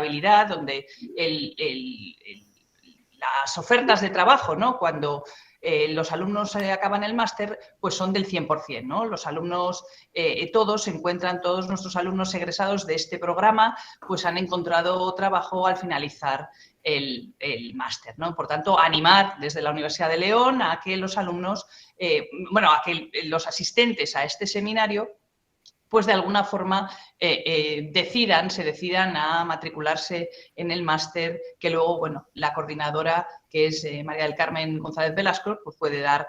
empleabilidad, donde las ofertas de trabajo, ¿no? Cuando los alumnos acaban el máster, pues son del 100%, ¿no? Los alumnos, todos nuestros alumnos egresados de este programa, pues han encontrado trabajo al finalizar el máster, ¿no? Por tanto, animar desde la Universidad de León a que los alumnos, a que los asistentes a este seminario, pues de alguna forma se decidan a matricularse en el máster, que luego, bueno, la coordinadora, que es María del Carmen González Velasco, pues puede dar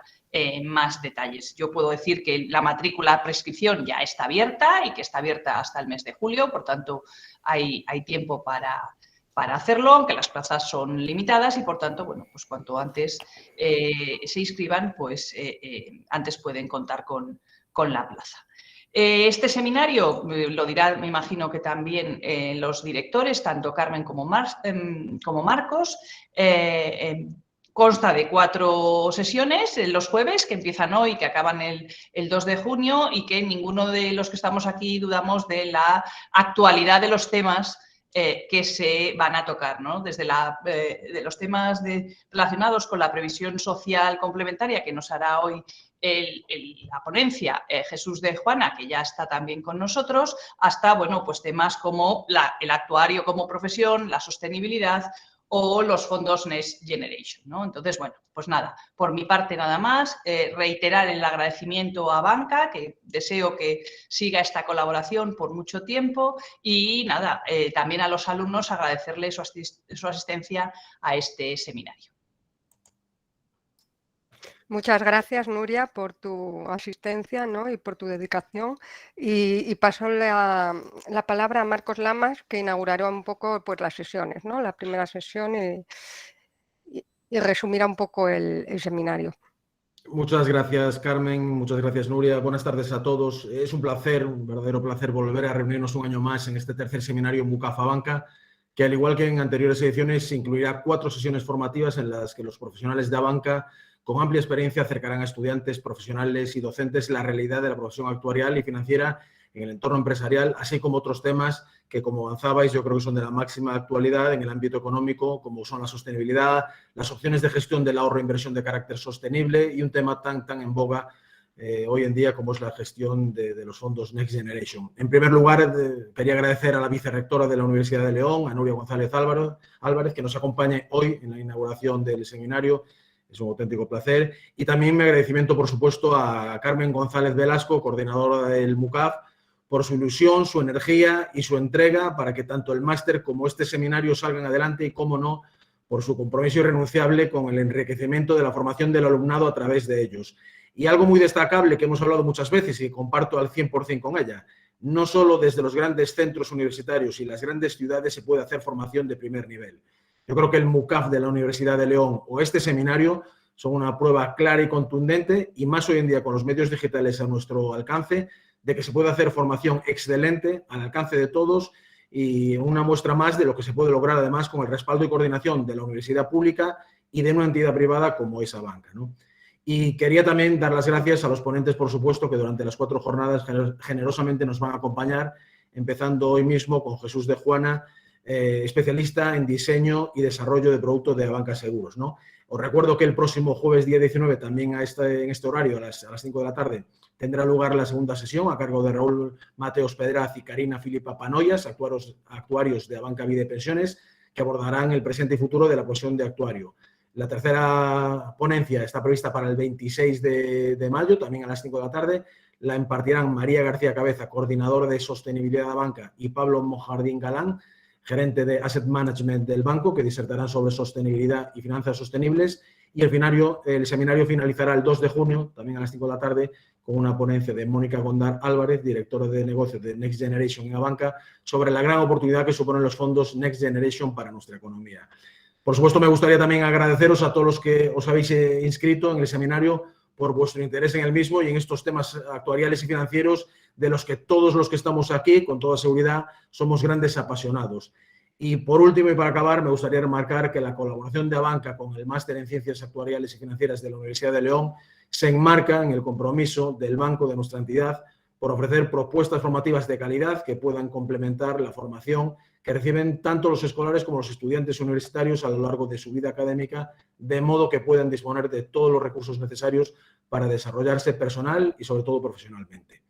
más detalles. Yo puedo decir que la matrícula prescripción ya está abierta y que está abierta hasta el mes de julio, por tanto, hay tiempo para hacerlo, aunque las plazas son limitadas y, por tanto, bueno, pues cuanto antes se inscriban, pues antes pueden contar con la plaza. Este seminario, lo dirá, me imagino que también los directores, tanto Carmen como Marcos, consta de 4 sesiones los jueves, que empiezan hoy, que acaban el 2 de junio y que ninguno de los que estamos aquí dudamos de la actualidad de los temas que se van a tocar, ¿no? Desde de los temas relacionados con la previsión social complementaria que nos hará hoy la ponencia Jesús de Juana, que ya está también con nosotros, hasta, bueno, pues temas como el actuario como profesión, la sostenibilidad o los fondos Next Generation, ¿no? Entonces, bueno, pues nada, por mi parte nada más, reiterar el agradecimiento a Banca, que deseo que siga esta colaboración por mucho tiempo y nada, también a los alumnos agradecerles su asistencia a este seminario. Muchas gracias, Nuria, por tu asistencia, ¿no? Y por tu dedicación. Y paso la palabra a Marcos Lamas, que inaugurará un poco, pues, las sesiones, ¿no? La primera sesión y resumirá un poco el seminario. Muchas gracias, Carmen. Muchas gracias, Nuria. Buenas tardes a todos. Es un placer, un verdadero placer volver a reunirnos un año más en este tercer seminario Mucafa Banca, que al igual que en anteriores ediciones incluirá 4 sesiones formativas en las que los profesionales de Abanca con amplia experiencia acercarán a estudiantes, profesionales y docentes la realidad de la profesión actuarial y financiera en el entorno empresarial, así como otros temas que, como avanzabais, yo creo que son de la máxima actualidad en el ámbito económico, como son la sostenibilidad, las opciones de gestión del ahorro e inversión de carácter sostenible y un tema tan en boga hoy en día como es la gestión de los fondos Next Generation. En primer lugar, quería agradecer a la vicerrectora de la Universidad de León, a Nuria González Álvarez, que nos acompañe hoy en la inauguración del seminario. Es un auténtico placer. Y también mi agradecimiento, por supuesto, a Carmen González Velasco, coordinadora del MUCAF, por su ilusión, su energía y su entrega para que tanto el máster como este seminario salgan adelante y, cómo no, por su compromiso irrenunciable con el enriquecimiento de la formación del alumnado a través de ellos. Y algo muy destacable que hemos hablado muchas veces y comparto al 100% con ella, no solo desde los grandes centros universitarios y las grandes ciudades se puede hacer formación de primer nivel. Yo creo que el MUCAF de la Universidad de León o este seminario son una prueba clara y contundente, y más hoy en día con los medios digitales a nuestro alcance, de que se puede hacer formación excelente al alcance de todos y una muestra más de lo que se puede lograr además con el respaldo y coordinación de la universidad pública y de una entidad privada como es Abanca, ¿no? Y quería también dar las gracias a los ponentes, por supuesto, que durante las 4 jornadas generosamente nos van a acompañar, empezando hoy mismo con Jesús de Juana, especialista en diseño y desarrollo de productos de Abanca Seguros, ¿no? Os recuerdo que el próximo jueves, día 19, también en este horario, a las 5 de la tarde, tendrá lugar la segunda sesión a cargo de Raúl Mateos Pedraz y Karina Filipa Panoyas, actuarios de Abanca Vida y Pensiones, que abordarán el presente y futuro de la profesión de actuario. La tercera ponencia está prevista para el 26 de mayo, también a las 5 de la tarde. La impartirán María García Cabeza, coordinadora de sostenibilidad de Abanca, y Pablo Mojardín Galán, gerente de Asset Management del banco, que disertarán sobre sostenibilidad y finanzas sostenibles. Y el seminario finalizará el 2 de junio, también a las 5 de la tarde, con una ponencia de Mónica Gondar Álvarez, directora de negocios de Next Generation en Abanca, sobre la gran oportunidad que suponen los fondos Next Generation para nuestra economía. Por supuesto, me gustaría también agradeceros a todos los que os habéis inscrito en el seminario por vuestro interés en el mismo y en estos temas actuariales y financieros de los que todos los que estamos aquí, con toda seguridad, somos grandes apasionados. Y por último, y para acabar, me gustaría remarcar que la colaboración de Abanca con el Máster en Ciencias Actuariales y Financieras de la Universidad de León se enmarca en el compromiso del banco de nuestra entidad por ofrecer propuestas formativas de calidad que puedan complementar la formación que reciben tanto los escolares como los estudiantes universitarios a lo largo de su vida académica, de modo que puedan disponer de todos los recursos necesarios para desarrollarse personal y sobre todo profesionalmente.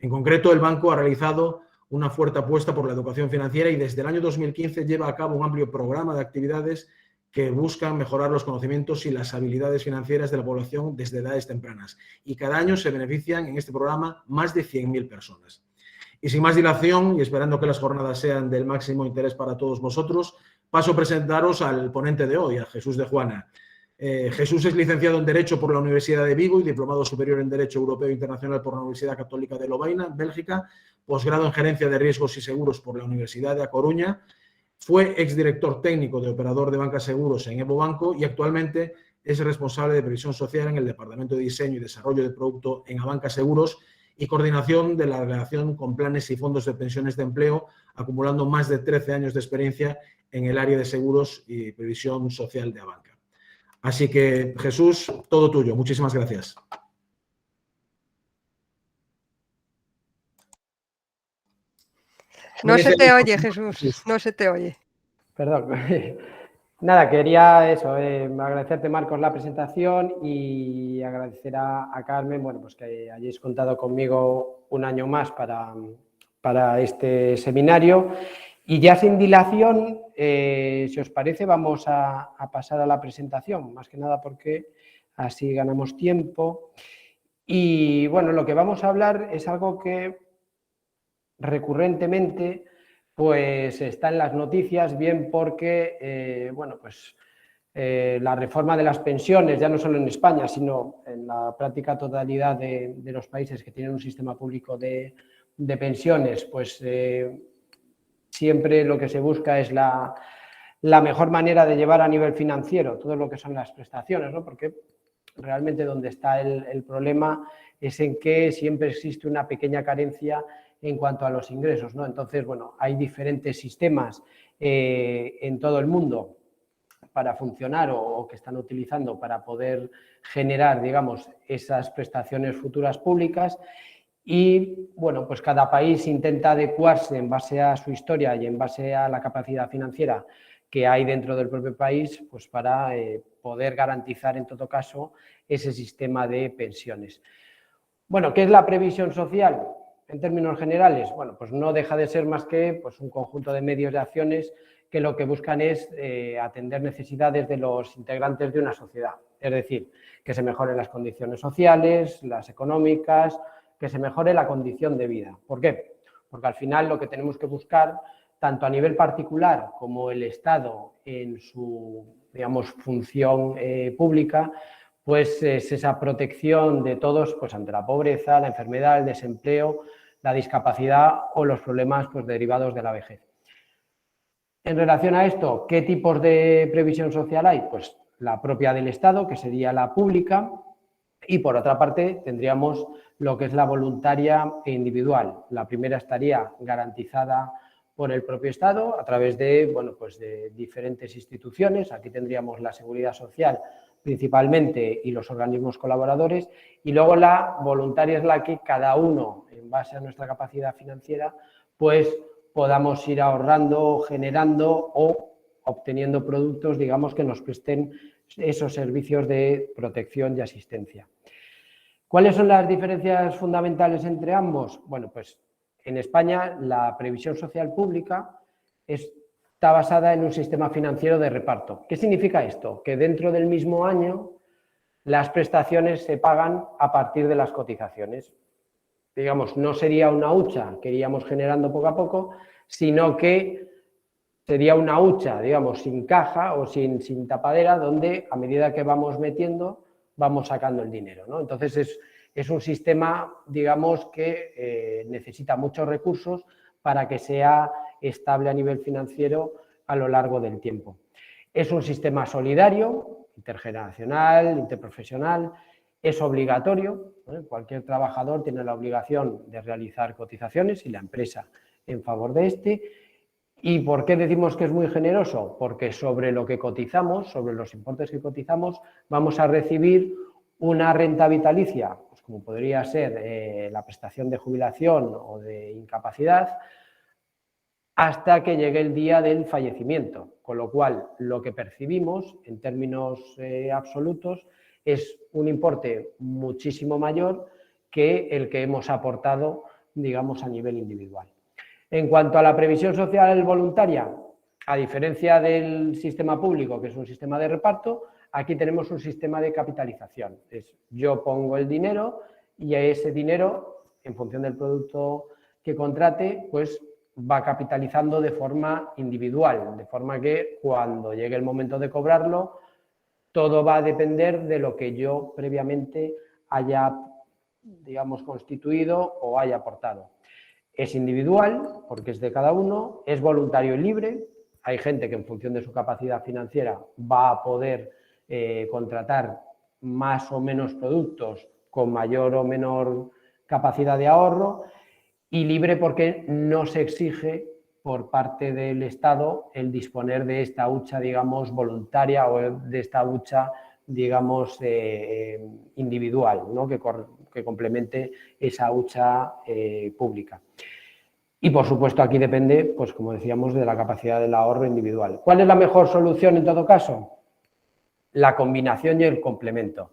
En concreto, el banco ha realizado una fuerte apuesta por la educación financiera y desde el año 2015 lleva a cabo un amplio programa de actividades que buscan mejorar los conocimientos y las habilidades financieras de la población desde edades tempranas. Y cada año se benefician en este programa más de 100.000 personas. Y sin más dilación, y esperando que las jornadas sean del máximo interés para todos vosotros, paso a presentaros al ponente de hoy, a Jesús de Juana. Jesús es licenciado en Derecho por la Universidad de Vigo y diplomado superior en Derecho Europeo e Internacional por la Universidad Católica de Lovaina, Bélgica, posgrado en Gerencia de Riesgos y Seguros por la Universidad de A Coruña. Fue exdirector técnico de operador de banca seguros en Evo Banco y actualmente es responsable de previsión social en el Departamento de Diseño y Desarrollo de Producto en Abanca Seguros y coordinación de la relación con planes y fondos de pensiones de empleo, acumulando más de 13 años de experiencia en el área de seguros y previsión social de Abanca. Así que, Jesús, todo tuyo. Muchísimas gracias. No se te oye, Jesús, no se te oye. Perdón. Nada, quería eso, agradecerte, Marcos, la presentación y agradecer a Carmen, bueno, pues que hayáis contado conmigo un año más para este seminario. Y ya sin dilación, si os parece, vamos a pasar a la presentación, más que nada porque así ganamos tiempo. Y bueno, lo que vamos a hablar es algo que recurrentemente pues está en las noticias, bien porque bueno, pues, la reforma de las pensiones, ya no solo en España, sino en la práctica totalidad de los países que tienen un sistema público de pensiones, pues siempre lo que se busca es la mejor manera de llevar a nivel financiero todo lo que son las prestaciones, ¿no? Porque realmente donde está el problema es en que siempre existe una pequeña carencia en cuanto a los ingresos, ¿no? Entonces, bueno, hay diferentes sistemas en todo el mundo para funcionar o que están utilizando para poder generar, digamos, esas prestaciones futuras públicas y, bueno, pues cada país intenta adecuarse en base a su historia y en base a la capacidad financiera que hay dentro del propio país, pues para poder garantizar, en todo caso, ese sistema de pensiones. Bueno, ¿qué es la previsión social? En términos generales, bueno, pues no deja de ser más que pues, un conjunto de medios y acciones que lo que buscan es atender necesidades de los integrantes de una sociedad. Es decir, que se mejoren las condiciones sociales, las económicas, que se mejore la condición de vida. ¿Por qué? Porque al final lo que tenemos que buscar, tanto a nivel particular como el Estado en su, digamos, función pública, pues es esa protección de todos pues, ante la pobreza, la enfermedad, el desempleo, la discapacidad o los problemas pues, derivados de la vejez. En relación a esto, ¿qué tipos de previsión social hay? Pues la propia del Estado, que sería la pública, y por otra parte tendríamos lo que es la voluntaria e individual. La primera estaría garantizada por el propio Estado a través de, bueno, pues de diferentes instituciones. Aquí tendríamos la Seguridad Social principalmente y los organismos colaboradores, y luego la voluntaria es la que cada uno, en base a nuestra capacidad financiera, pues podamos ir ahorrando, generando o obteniendo productos, digamos, que nos presten esos servicios de protección y asistencia. ¿Cuáles son las diferencias fundamentales entre ambos? Bueno, pues en España la previsión social pública está basada en un sistema financiero de reparto. ¿Qué significa esto? Que dentro del mismo año las prestaciones se pagan a partir de las cotizaciones. Digamos, no sería una hucha que iríamos generando poco a poco, sino que sería una hucha, digamos, sin caja o sin tapadera, donde a medida que vamos metiendo, vamos sacando el dinero, ¿no? Entonces es un sistema, digamos, que necesita muchos recursos para que sea estable a nivel financiero a lo largo del tiempo. Es un sistema solidario, intergeneracional, interprofesional, es obligatorio, ¿eh? Cualquier trabajador tiene la obligación de realizar cotizaciones y la empresa en favor de este. ¿Y por qué decimos que es muy generoso? Porque sobre lo que cotizamos, sobre los importes que cotizamos, vamos a recibir una renta vitalicia, pues como podría ser la prestación de jubilación o de incapacidad, hasta que llegue el día del fallecimiento, con lo cual lo que percibimos en términos absolutos es un importe muchísimo mayor que el que hemos aportado, digamos, a nivel individual. En cuanto a la previsión social voluntaria, a diferencia del sistema público, que es un sistema de reparto, aquí tenemos un sistema de capitalización. Yo pongo el dinero y a ese dinero, en función del producto que contrate, pues va capitalizando de forma individual, de forma que cuando llegue el momento de cobrarlo, todo va a depender de lo que yo previamente haya, digamos, constituido o haya aportado. Es individual, porque es de cada uno, es voluntario y libre. Hay gente que en función de su capacidad financiera va a poder contratar más o menos productos con mayor o menor capacidad de ahorro, y libre porque no se exige por parte del Estado el disponer de esta hucha, digamos, voluntaria o de esta hucha, digamos, individual, ¿no? que complemente esa hucha pública. Y, por supuesto, aquí depende, pues como decíamos, de la capacidad del ahorro individual. ¿Cuál es la mejor solución en todo caso? La combinación y el complemento.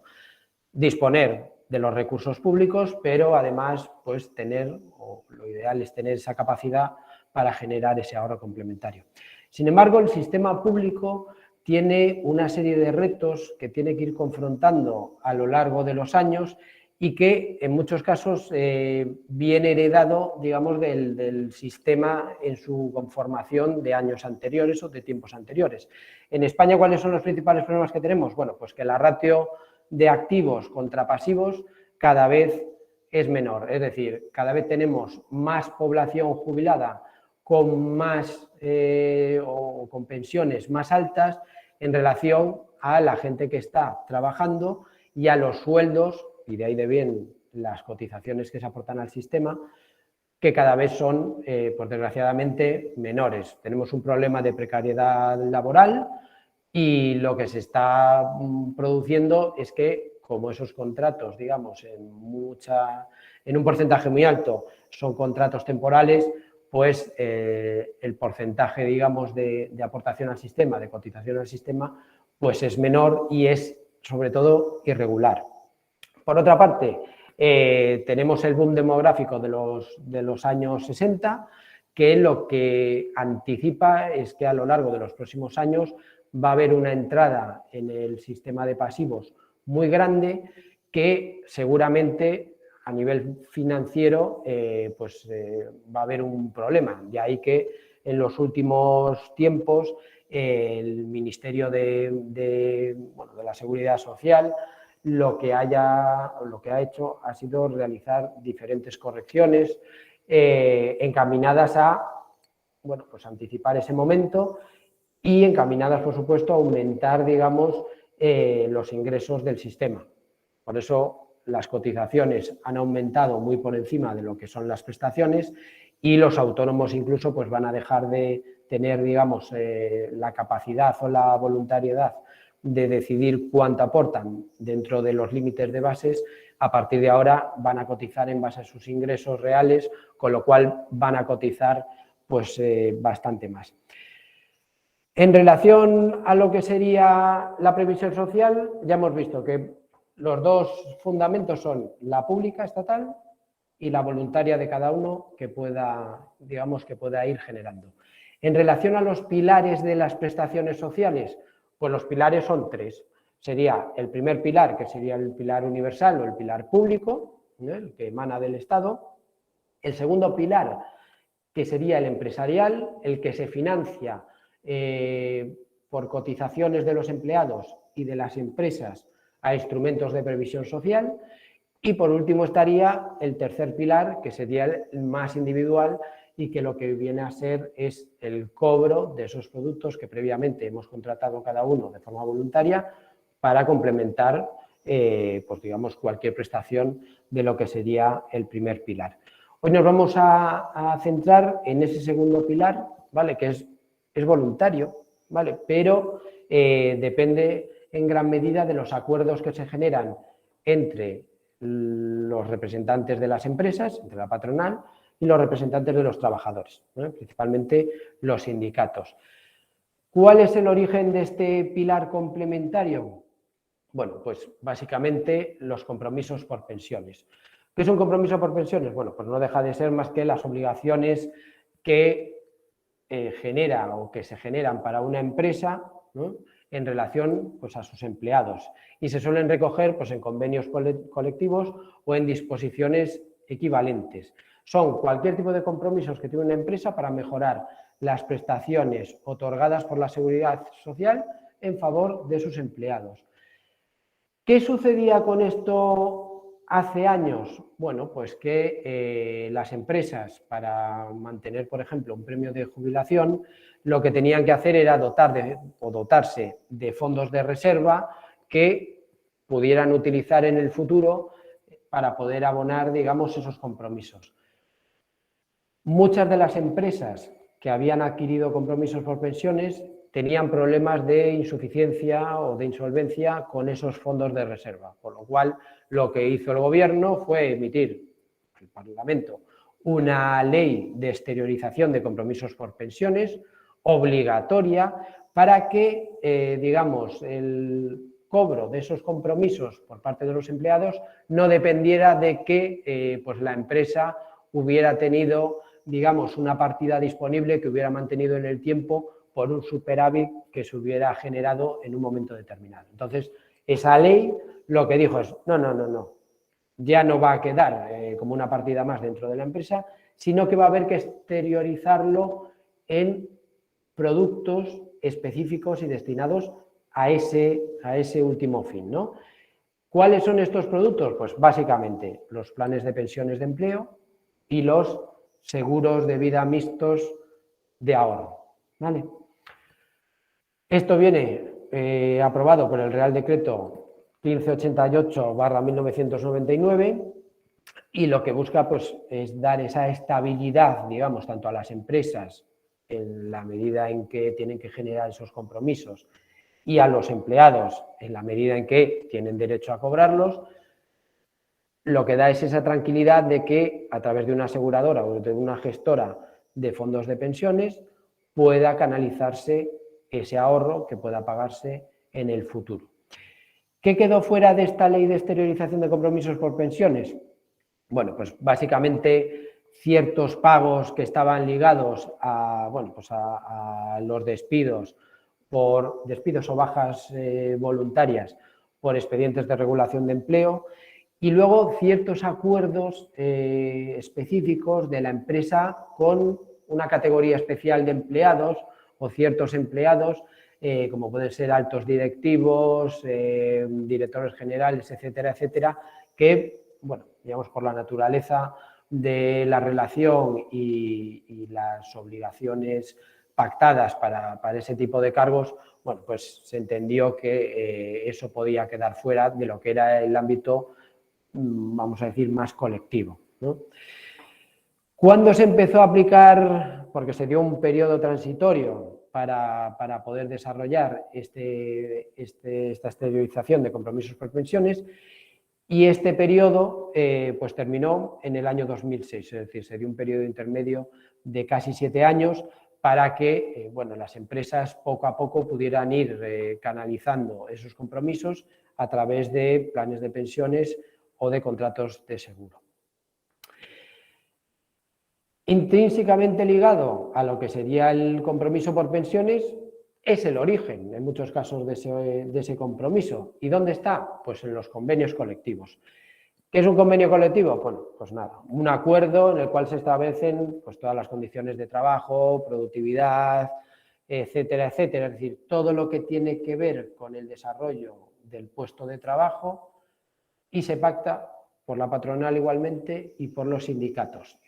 Disponer de los recursos públicos, pero además, pues tener, o lo ideal es tener esa capacidad para generar ese ahorro complementario. Sin embargo, el sistema público tiene una serie de retos que tiene que ir confrontando a lo largo de los años y que en muchos casos viene heredado, digamos, del sistema en su conformación de años anteriores o de tiempos anteriores. En España, ¿cuáles son los principales problemas que tenemos? Bueno, pues que la ratio de activos contra pasivos cada vez es menor, es decir, cada vez tenemos más población jubilada con más o con pensiones más altas en relación a la gente que está trabajando y a los sueldos, y de ahí de bien las cotizaciones que se aportan al sistema, que cada vez son, pues desgraciadamente, menores. Tenemos un problema de precariedad laboral y lo que se está produciendo es que, como esos contratos, digamos, en un porcentaje muy alto son contratos temporales, pues el porcentaje, digamos, de aportación al sistema, de cotización al sistema, pues es menor y es, sobre todo, irregular. Por otra parte, tenemos el boom demográfico de los años 60, que lo que anticipa es que a lo largo de los próximos años va a haber una entrada en el sistema de pasivos muy grande que seguramente a nivel financiero va a haber un problema. De ahí que en los últimos tiempos el Ministerio de la Seguridad Social lo que ha hecho ha sido realizar diferentes correcciones encaminadas a anticipar ese momento y encaminadas, por supuesto, a aumentar, digamos, los ingresos del sistema. Por eso las cotizaciones han aumentado muy por encima de lo que son las prestaciones y los autónomos incluso pues van a dejar de tener, digamos, la capacidad o la voluntariedad de decidir cuánto aportan dentro de los límites de bases. A partir de ahora van a cotizar en base a sus ingresos reales, con lo cual van a cotizar pues bastante más. En relación a lo que sería la previsión social, ya hemos visto que los dos fundamentos son la pública estatal y la voluntaria de cada uno que pueda, digamos, que pueda ir generando. En relación a los pilares de las prestaciones sociales, pues los pilares son tres. Sería el primer pilar, que sería el pilar universal o el pilar público, ¿no?, el que emana del Estado. El segundo pilar, que sería el empresarial, el que se financia por cotizaciones de los empleados y de las empresas a instrumentos de previsión social. Y por último estaría el tercer pilar, que sería el más individual y que lo que viene a ser es el cobro de esos productos que previamente hemos contratado cada uno de forma voluntaria para complementar, pues digamos, cualquier prestación de lo que sería el primer pilar. Hoy nos vamos a centrar en ese segundo pilar, ¿vale?, que es voluntario, ¿vale?, pero depende en gran medida de los acuerdos que se generan entre los representantes de las empresas, entre la patronal y los representantes de los trabajadores, principalmente los sindicatos. ¿Cuál es el origen de este pilar complementario? Bueno, pues básicamente los compromisos por pensiones. ¿Qué es un compromiso por pensiones? Bueno, pues no deja de ser más que las obligaciones que genera o que se generan para una empresa, ¿no?, en relación, pues, a sus empleados, y se suelen recoger, pues, en convenios colectivos o en disposiciones equivalentes. Son cualquier tipo de compromisos que tiene una empresa para mejorar las prestaciones otorgadas por la Seguridad Social en favor de sus empleados. ¿Qué sucedía con esto hace años? Bueno, pues que las empresas, para mantener, por ejemplo, un premio de jubilación, lo que tenían que hacer era dotarse de fondos de reserva que pudieran utilizar en el futuro para poder abonar, digamos, esos compromisos. Muchas de las empresas que habían adquirido compromisos por pensiones tenían problemas de insuficiencia o de insolvencia con esos fondos de reserva, por lo cual lo que hizo el Gobierno fue emitir al Parlamento una ley de exteriorización de compromisos por pensiones obligatoria para que, digamos, el cobro de esos compromisos por parte de los empleados no dependiera de que pues la empresa hubiera tenido, digamos, una partida disponible que hubiera mantenido en el tiempo por un superávit que se hubiera generado en un momento determinado. Entonces, esa ley lo que dijo es, no, ya no va a quedar como una partida más dentro de la empresa, sino que va a haber que exteriorizarlo en productos específicos y destinados a ese último fin, ¿no? ¿Cuáles son estos productos? Pues básicamente los planes de pensiones de empleo y los seguros de vida mixtos de ahorro, ¿vale? Esto viene aprobado por el Real Decreto 1588/1999 y lo que busca, pues, es dar esa estabilidad, digamos, tanto a las empresas en la medida en que tienen que generar esos compromisos y a los empleados en la medida en que tienen derecho a cobrarlos. Lo que da es esa tranquilidad de que a través de una aseguradora o de una gestora de fondos de pensiones pueda canalizarse ese ahorro que pueda pagarse en el futuro. ¿Qué quedó fuera de esta ley de exteriorización de compromisos por pensiones? Bueno, pues básicamente ciertos pagos que estaban ligados a, bueno, pues a los despidos por despidos o bajas voluntarias por expedientes de regulación de empleo, y luego ciertos acuerdos específicos de la empresa con una categoría especial de empleados o ciertos empleados, como pueden ser altos directivos, directores generales, etcétera, etcétera, que, bueno, digamos, por la naturaleza de la relación y las obligaciones pactadas para ese tipo de cargos, bueno, pues se entendió que eso podía quedar fuera de lo que era el ámbito, vamos a decir, más colectivo, ¿no? ¿Cuándo se empezó a aplicar? Porque se dio un periodo transitorio para poder desarrollar esta exteriorización de compromisos por pensiones, y este periodo pues terminó en el año 2006, es decir, se dio un periodo intermedio de casi 7 años para que bueno, las empresas poco a poco pudieran ir canalizando esos compromisos a través de planes de pensiones o de contratos de seguro. Intrínsecamente ligado a lo que sería el compromiso por pensiones es el origen, en muchos casos, de ese compromiso. ¿Y dónde está? Pues en los convenios colectivos. ¿Qué es un convenio colectivo? Bueno, pues nada, un acuerdo en el cual se establecen pues todas las condiciones de trabajo, productividad, etcétera, etcétera. Es decir, todo lo que tiene que ver con el desarrollo del puesto de trabajo, y se pacta por la patronal igualmente y por los sindicatos,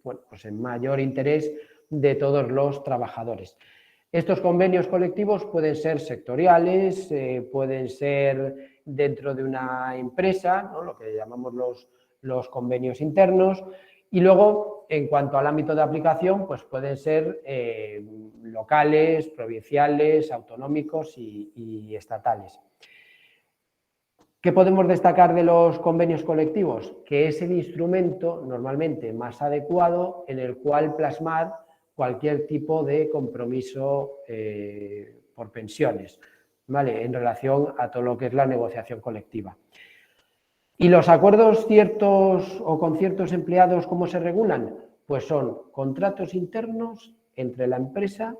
bueno, pues en mayor interés de todos los trabajadores. Estos convenios colectivos pueden ser sectoriales, pueden ser dentro de una empresa, ¿no?, lo que llamamos los convenios internos, y luego, en cuanto al ámbito de aplicación, pues pueden ser locales, provinciales, autonómicos y estatales. ¿Qué podemos destacar de los convenios colectivos? Que es el instrumento normalmente más adecuado en el cual plasmar cualquier tipo de compromiso por pensiones, ¿vale?, en relación a todo lo que es la negociación colectiva. ¿Y los acuerdos ciertos o con ciertos empleados cómo se regulan? Pues son contratos internos entre la empresa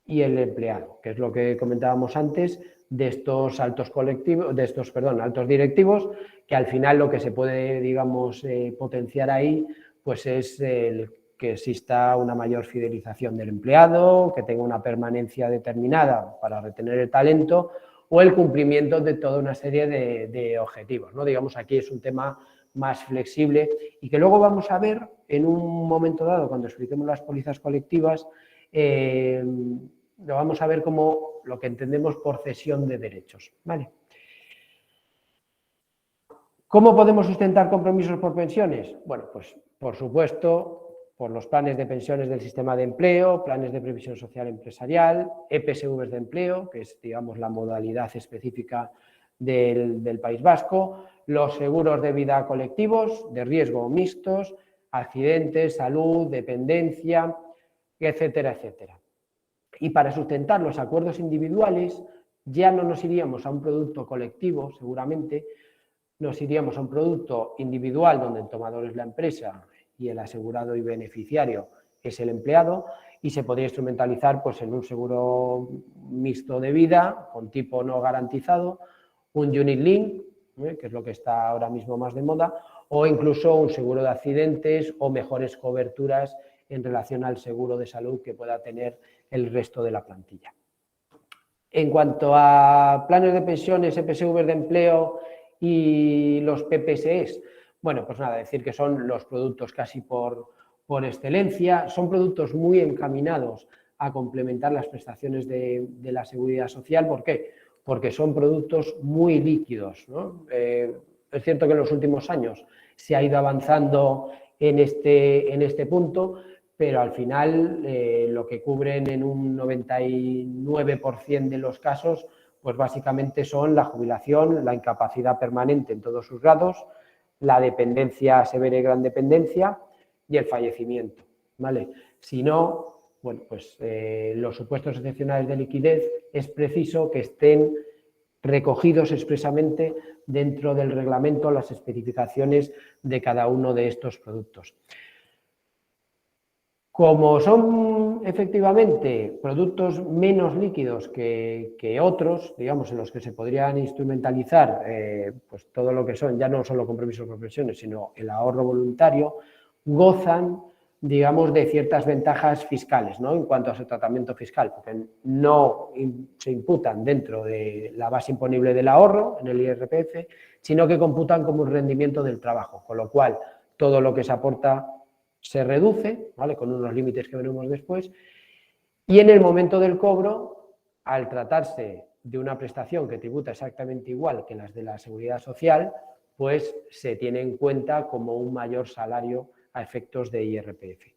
y el empleado, que es lo que comentábamos antes de estos altos colectivos, de estos, perdón, altos directivos, que al final lo que se puede, digamos, potenciar ahí, pues es que exista una mayor fidelización del empleado, que tenga una permanencia determinada para retener el talento o el cumplimiento de toda una serie de objetivos, ¿no? Digamos, aquí es un tema más flexible y que luego vamos a ver en un momento dado, cuando expliquemos las pólizas colectivas, lo vamos a ver como lo que entendemos por cesión de derechos, ¿vale? ¿Cómo podemos sustentar compromisos por pensiones? Bueno, pues por supuesto por los planes de pensiones del sistema de empleo, planes de previsión social empresarial, EPSVs de empleo, que es, digamos, la modalidad específica del País Vasco, los seguros de vida colectivos, de riesgo mixtos, accidentes, salud, dependencia, etcétera, etcétera. Y para sustentar los acuerdos individuales ya no nos iríamos a un producto colectivo, seguramente, nos iríamos a un producto individual donde el tomador es la empresa y el asegurado y beneficiario es el empleado, y se podría instrumentalizar pues, en un seguro mixto de vida con tipo no garantizado, un unit link, que es lo que está ahora mismo más de moda, o incluso un seguro de accidentes o mejores coberturas en relación al seguro de salud que pueda tener el resto de la plantilla. En cuanto a planes de pensiones, EPSVs de empleo y los PPSEs, bueno, pues nada, decir que son los productos casi por excelencia, son productos muy encaminados a complementar las prestaciones de la seguridad social. ¿Por qué? Porque son productos muy líquidos, ¿no? Es cierto que en los últimos años se ha ido avanzando en este punto, pero al final lo que cubren en un 99% de los casos, pues básicamente son la jubilación, la incapacidad permanente en todos sus grados, la dependencia severa y gran dependencia y el fallecimiento, ¿vale? Si no, bueno, pues los supuestos excepcionales de liquidez es preciso que estén recogidos expresamente dentro del reglamento las especificaciones de cada uno de estos productos. Como son efectivamente productos menos líquidos que otros, digamos, en los que se podrían instrumentalizar pues todo lo que son, ya no solo compromisos por pensiones, sino el ahorro voluntario, gozan, digamos, de ciertas ventajas fiscales, ¿no? En cuanto a su tratamiento fiscal, porque no se imputan dentro de la base imponible del ahorro, en el IRPF, sino que computan como un rendimiento del trabajo, con lo cual todo lo que se aporta se reduce, ¿vale?, con unos límites que veremos después, y en el momento del cobro, al tratarse de una prestación que tributa exactamente igual que las de la Seguridad Social, pues se tiene en cuenta como un mayor salario a efectos de IRPF.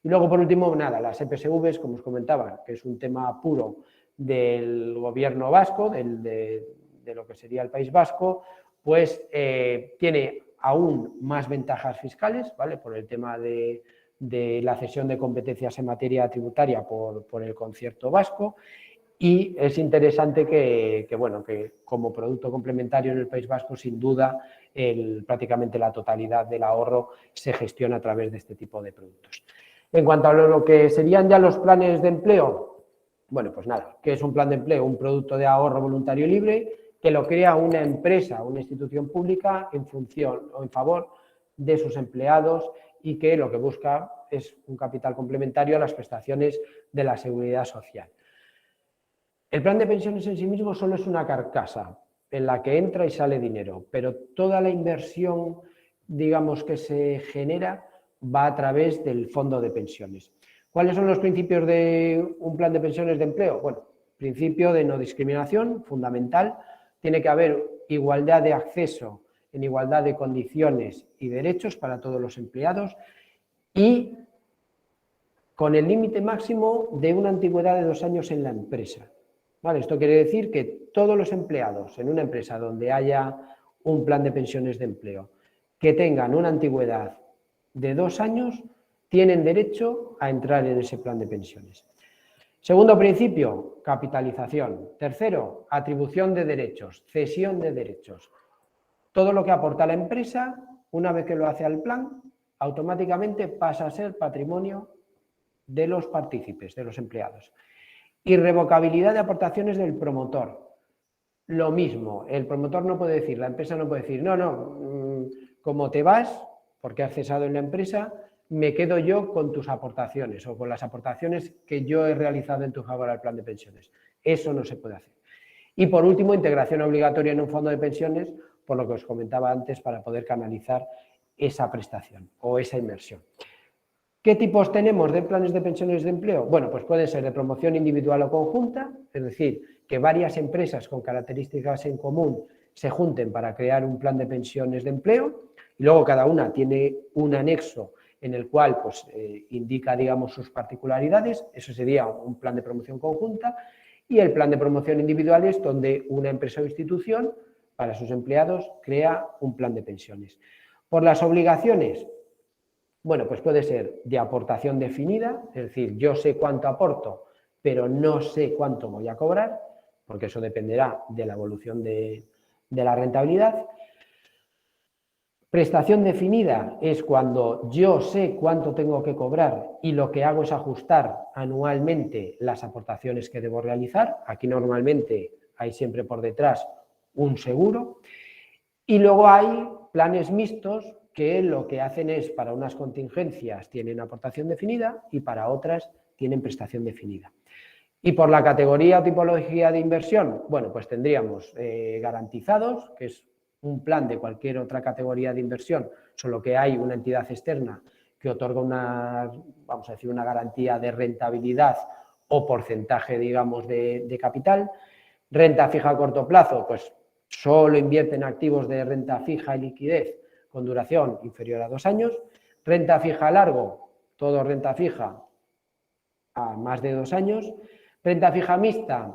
Y luego, por último, nada, las EPSVs, como os comentaba, que es un tema puro del gobierno vasco, de lo que sería el País Vasco, pues tiene aún más ventajas fiscales, ¿vale?, por el tema de la cesión de competencias en materia tributaria por el concierto vasco, y es interesante que como producto complementario en el País Vasco, sin duda, prácticamente la totalidad del ahorro se gestiona a través de este tipo de productos. En cuanto a lo que serían ya los planes de empleo, bueno, pues nada, ¿qué es un plan de empleo? Un producto de ahorro voluntario libre que lo crea una empresa, una institución pública en función o en favor de sus empleados y que lo que busca es un capital complementario a las prestaciones de la seguridad social. El plan de pensiones en sí mismo solo es una carcasa en la que entra y sale dinero, pero toda la inversión, digamos, que se genera va a través del fondo de pensiones. ¿Cuáles son los principios de un plan de pensiones de empleo? Bueno, principio de no discriminación, fundamental. Tiene que haber igualdad de acceso en igualdad de condiciones y derechos para todos los empleados y con el límite máximo de una antigüedad de 2 años en la empresa. ¿Vale? Esto quiere decir que todos los empleados en una empresa donde haya un plan de pensiones de empleo que tengan una antigüedad de 2 años tienen derecho a entrar en ese plan de pensiones. Segundo principio, capitalización. Tercero, atribución de derechos, cesión de derechos. Todo lo que aporta la empresa, una vez que lo hace al plan, automáticamente pasa a ser patrimonio de los partícipes, de los empleados. Irrevocabilidad de aportaciones del promotor. Lo mismo, el promotor no puede decir, la empresa no puede decir, no, como te vas, porque has cesado en la empresa, me quedo yo con tus aportaciones o con las aportaciones que yo he realizado en tu favor al plan de pensiones. Eso no se puede hacer. Y por último, integración obligatoria en un fondo de pensiones, por lo que os comentaba antes, para poder canalizar esa prestación o esa inversión. ¿Qué tipos tenemos de planes de pensiones de empleo? Bueno, pues pueden ser de promoción individual o conjunta, es decir, que varias empresas con características en común se junten para crear un plan de pensiones de empleo y luego cada una tiene un anexo en el cual pues, indica, digamos, sus particularidades. Eso sería un plan de promoción conjunta. Y el plan de promoción individual es donde una empresa o institución para sus empleados crea un plan de pensiones. Por las obligaciones, bueno, pues puede ser de aportación definida, es decir, yo sé cuánto aporto, pero no sé cuánto voy a cobrar, porque eso dependerá de la evolución de la rentabilidad. Prestación definida es cuando yo sé cuánto tengo que cobrar y lo que hago es ajustar anualmente las aportaciones que debo realizar. Aquí normalmente hay siempre por detrás un seguro. Y luego hay planes mixtos que lo que hacen es, para unas contingencias tienen aportación definida y para otras tienen prestación definida. Y por la categoría o tipología de inversión, bueno, pues tendríamos garantizados, que es un plan de cualquier otra categoría de inversión, solo que hay una entidad externa que otorga una, vamos a decir, una garantía de rentabilidad o porcentaje, digamos, de capital. Renta fija a corto plazo, pues solo invierte en activos de renta fija y liquidez con duración inferior a 2 años. Renta fija a largo, todo renta fija a más de 2 años. Renta fija mixta,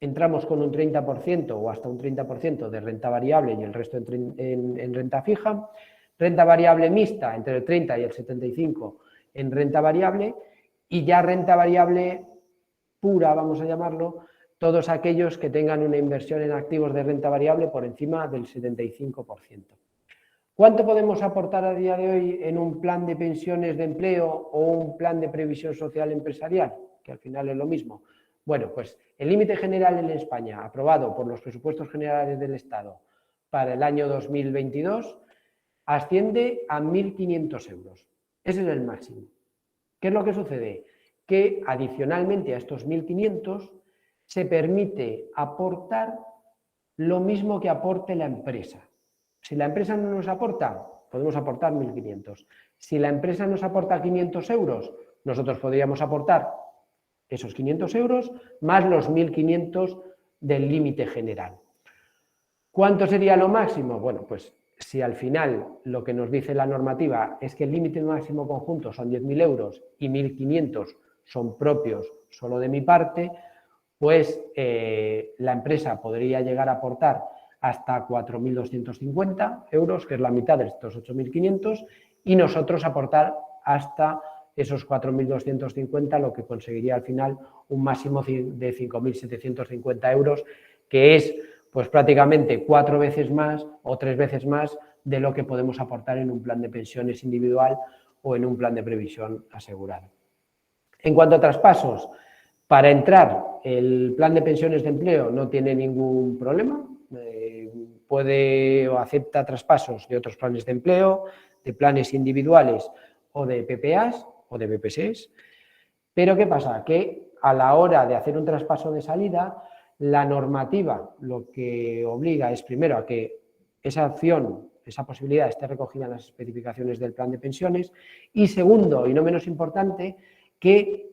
entramos con un 30% o hasta un 30% de renta variable y el resto en renta fija. Renta variable mixta, entre el 30 y el 75% en renta variable. Y ya renta variable pura, vamos a llamarlo, todos aquellos que tengan una inversión en activos de renta variable por encima del 75%. ¿Cuánto podemos aportar a día de hoy en un plan de pensiones de empleo o un plan de previsión social empresarial? Que al final es lo mismo. Bueno, pues el límite general en España, aprobado por los presupuestos generales del Estado para el año 2022, asciende a 1.500 euros. Ese es el máximo. ¿Qué es lo que sucede? Que adicionalmente a estos 1.500 se permite aportar lo mismo que aporte la empresa. Si la empresa no nos aporta, podemos aportar 1.500. Si la empresa nos aporta 500 euros, nosotros podríamos aportar esos 500 euros más los 1.500 del límite general. ¿Cuánto sería lo máximo? Bueno, pues si al final lo que nos dice la normativa es que el límite máximo conjunto son 10.000 euros y 1.500 son propios solo de mi parte, pues la empresa podría llegar a aportar hasta 4.250 euros, que es la mitad de estos 8.500, y nosotros aportar hasta esos 4.250, lo que conseguiría al final un máximo de 5.750 euros, que es pues prácticamente 4 veces más o 3 veces más de lo que podemos aportar en un plan de pensiones individual o en un plan de previsión asegurado. En cuanto a traspasos, para entrar el plan de pensiones de empleo no tiene ningún problema, puede o acepta traspasos de otros planes de empleo, de planes individuales o de PPAs o de BPSs, pero ¿qué pasa? Que a la hora de hacer un traspaso de salida, la normativa lo que obliga es primero a que esa opción, esa posibilidad esté recogida en las especificaciones del plan de pensiones y segundo, y no menos importante, que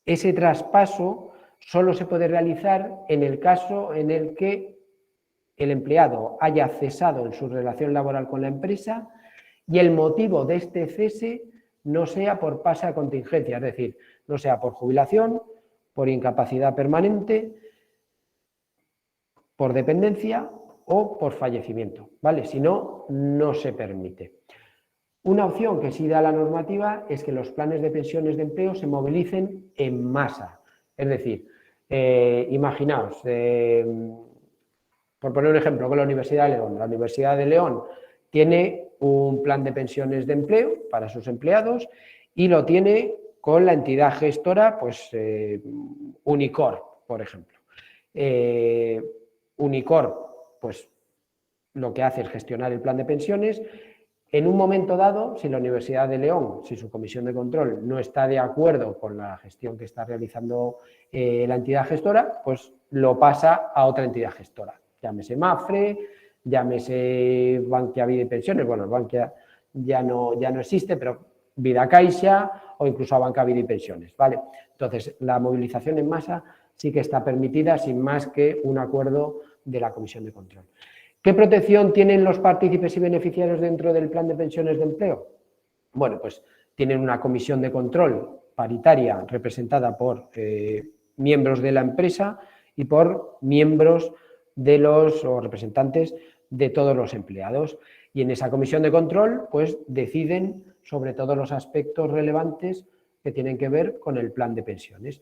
ese traspaso solo se puede realizar en el caso en el que el empleado haya cesado en su relación laboral con la empresa y el motivo de este cese no sea por pase a contingencia, es decir, no sea por jubilación, por incapacidad permanente, por dependencia o por fallecimiento, ¿vale? Si no, no se permite. Una opción que sí da la normativa es que los planes de pensiones de empleo se movilicen en masa. Es decir, imaginaos, por poner un ejemplo, con la Universidad de León. La Universidad de León tiene un plan de pensiones de empleo para sus empleados y lo tiene con la entidad gestora, pues Unicorp, por ejemplo. Unicorp, pues lo que hace es gestionar el plan de pensiones. En un momento dado, si la Universidad de León, si su comisión de control no está de acuerdo con la gestión que está realizando la entidad gestora, pues lo pasa a otra entidad gestora. Llámese Mapfre, llámese Bankia Vida y Pensiones, bueno, Bankia ya no existe, pero Vida Caixa o incluso a Banca Vida y Pensiones, ¿vale? Entonces, la movilización en masa sí que está permitida sin más que un acuerdo de la comisión de control. ¿Qué protección tienen los partícipes y beneficiarios dentro del plan de pensiones de empleo? Bueno, pues tienen una comisión de control paritaria representada por miembros de la empresa y por miembros de los o representantes de todos los empleados. Y en esa comisión de control, pues deciden sobre todos los aspectos relevantes que tienen que ver con el plan de pensiones.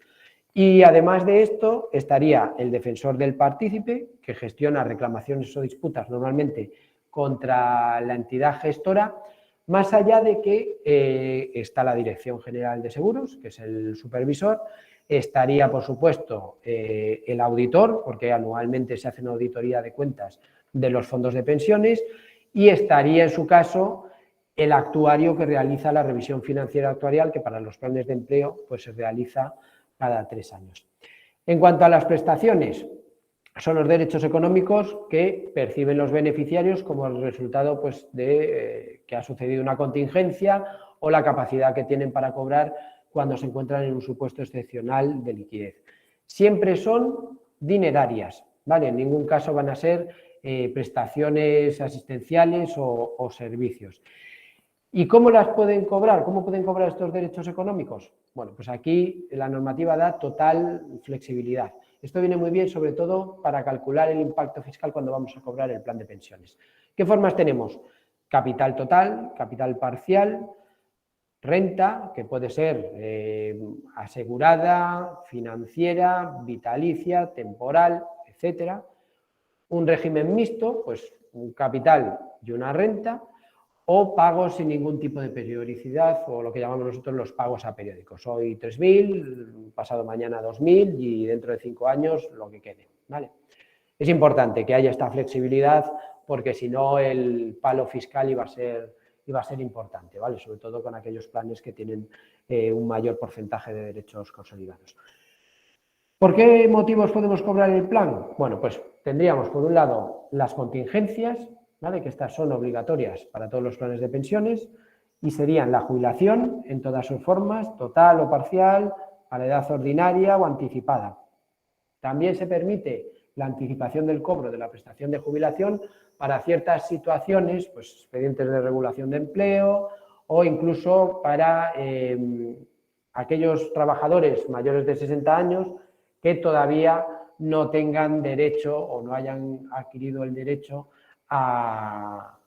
Y además de esto estaría el defensor del partícipe, que gestiona reclamaciones o disputas normalmente contra la entidad gestora, más allá de que está la Dirección General de Seguros, que es el supervisor, estaría, por supuesto, el auditor, porque anualmente se hace una auditoría de cuentas de los fondos de pensiones, y estaría, en su caso, el actuario que realiza la revisión financiera actuarial, que para los planes de empleo pues, se realiza cada 3 años. En cuanto a las prestaciones, son los derechos económicos que perciben los beneficiarios como el resultado pues, de que ha sucedido una contingencia o la capacidad que tienen para cobrar cuando se encuentran en un supuesto excepcional de liquidez. Siempre son dinerarias, ¿vale? En ningún caso van a ser prestaciones asistenciales o servicios. ¿Y cómo las pueden cobrar? ¿Cómo pueden cobrar estos derechos económicos? Bueno, pues aquí la normativa da total flexibilidad. Esto viene muy bien, sobre todo, para calcular el impacto fiscal cuando vamos a cobrar el plan de pensiones. ¿Qué formas tenemos? Capital total, capital parcial, renta, que puede ser asegurada, financiera, vitalicia, temporal, etcétera. Un régimen mixto, pues un capital y una renta, o pagos sin ningún tipo de periodicidad, o lo que llamamos nosotros los pagos aperiódicos. Hoy 3.000, pasado mañana 2.000 y dentro de 5 años lo que quede, ¿vale? Es importante que haya esta flexibilidad porque si no el palo fiscal iba a ser importante, ¿vale? Sobre todo con aquellos planes que tienen un mayor porcentaje de derechos consolidados. ¿Por qué motivos podemos cobrar el plan? Bueno, pues tendríamos por un lado las contingencias, ¿vale? Que estas son obligatorias para todos los planes de pensiones y serían la jubilación en todas sus formas, total o parcial, a la edad ordinaria o anticipada. También se permite la anticipación del cobro de la prestación de jubilación para ciertas situaciones, pues expedientes de regulación de empleo o incluso para aquellos trabajadores mayores de 60 años que todavía no tengan derecho o no hayan adquirido el derecho a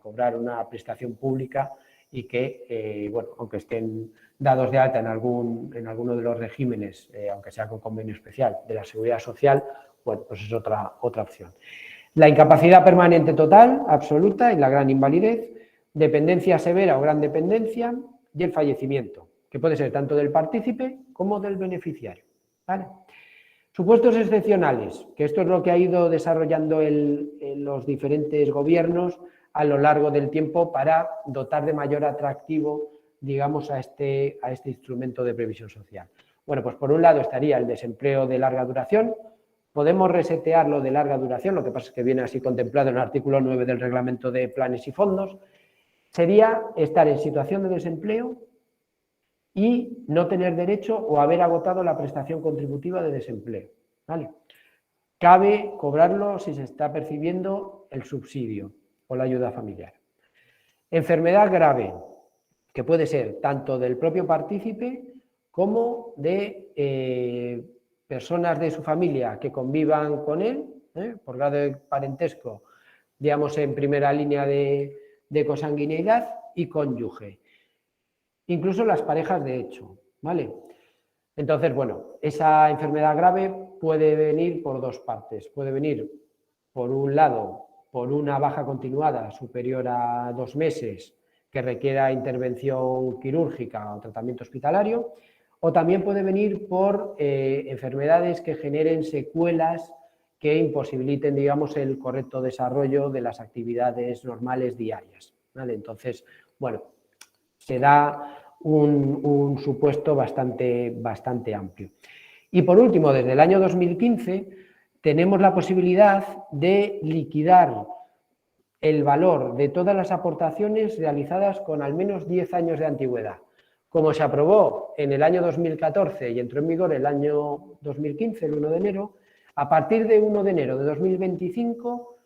cobrar una prestación pública y que, aunque estén dados de alta en alguno de los regímenes, aunque sea con convenio especial de la Seguridad Social, bueno, pues es otra opción. La incapacidad permanente total, absoluta y la gran invalidez, dependencia severa o gran dependencia y el fallecimiento, que puede ser tanto del partícipe como del beneficiario, ¿vale? Supuestos excepcionales, que esto es lo que ha ido desarrollando los diferentes gobiernos a lo largo del tiempo para dotar de mayor atractivo, digamos, a este instrumento de previsión social. Bueno, pues por un lado estaría el desempleo de larga duración. Podemos resetearlo de larga duración, lo que pasa es que viene así contemplado en el artículo 9 del Reglamento de Planes y Fondos. Sería estar en situación de desempleo y no tener derecho o haber agotado la prestación contributiva de desempleo, ¿vale? Cabe cobrarlo si se está percibiendo el subsidio o la ayuda familiar. Enfermedad grave, que puede ser tanto del propio partícipe como de personas de su familia que convivan con él, por grado de parentesco, digamos, en primera línea de consanguineidad, y cónyuge. Incluso las parejas de hecho, ¿vale? Entonces, bueno, esa enfermedad grave puede venir por dos partes. Puede venir, por un lado, por una baja continuada superior a 2 meses que requiera intervención quirúrgica o tratamiento hospitalario, o también puede venir por enfermedades que generen secuelas que imposibiliten, digamos, el correcto desarrollo de las actividades normales diarias, ¿vale? Entonces, bueno, se da un supuesto bastante amplio. Y por último, desde el año 2015 tenemos la posibilidad de liquidar el valor de todas las aportaciones realizadas con al menos 10 años de antigüedad. Como se aprobó en el año 2014 y entró en vigor el año 2015, el 1 de enero, a partir de 1 de enero de 2025,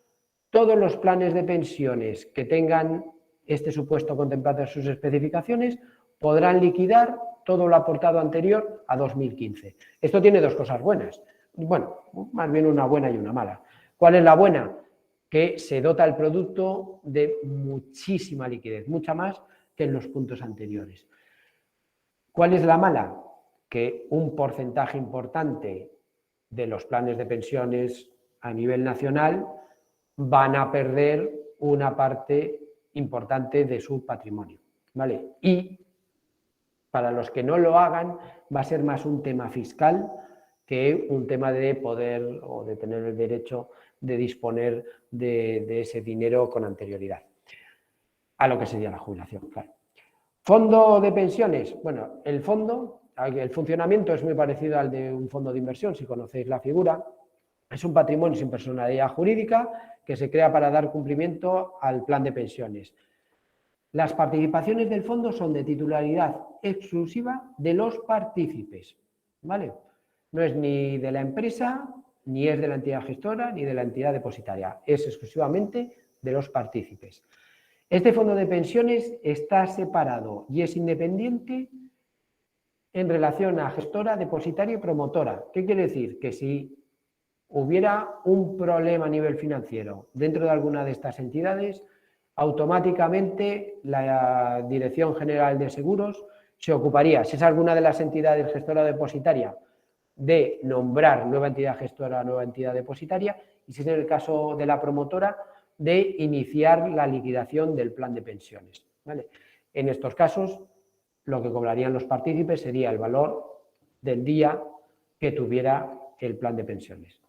todos los planes de pensiones que tengan este supuesto contemplado en sus especificaciones podrán liquidar todo lo aportado anterior a 2015. Esto tiene dos cosas buenas. Bueno, más bien una buena y una mala. ¿Cuál es la buena? Que se dota el producto de muchísima liquidez, mucha más que en los puntos anteriores. ¿Cuál es la mala? Que un porcentaje importante de los planes de pensiones a nivel nacional van a perder una parte importante de su patrimonio, ¿vale? Y para los que no lo hagan va a ser más un tema fiscal que un tema de poder o de tener el derecho de disponer de ese dinero con anterioridad a lo que sería la jubilación, claro. Fondo de pensiones. Bueno, el funcionamiento es muy parecido al de un fondo de inversión, si conocéis la figura. Es un patrimonio sin personalidad jurídica que se crea para dar cumplimiento al plan de pensiones. Las participaciones del fondo son de titularidad exclusiva de los partícipes, ¿vale? No es ni de la empresa, ni es de la entidad gestora, ni de la entidad depositaria. Es exclusivamente de los partícipes. Este fondo de pensiones está separado y es independiente en relación a gestora, depositaria y promotora. ¿Qué quiere decir? Que si hubiera un problema a nivel financiero dentro de alguna de estas entidades, automáticamente la Dirección General de Seguros se ocuparía, si es alguna de las entidades gestora o depositaria, de nombrar nueva entidad gestora, nueva entidad depositaria, y si es el caso de la promotora, de iniciar la liquidación del plan de pensiones, ¿vale? En estos casos, lo que cobrarían los partícipes sería el valor del día que tuviera el plan de pensiones.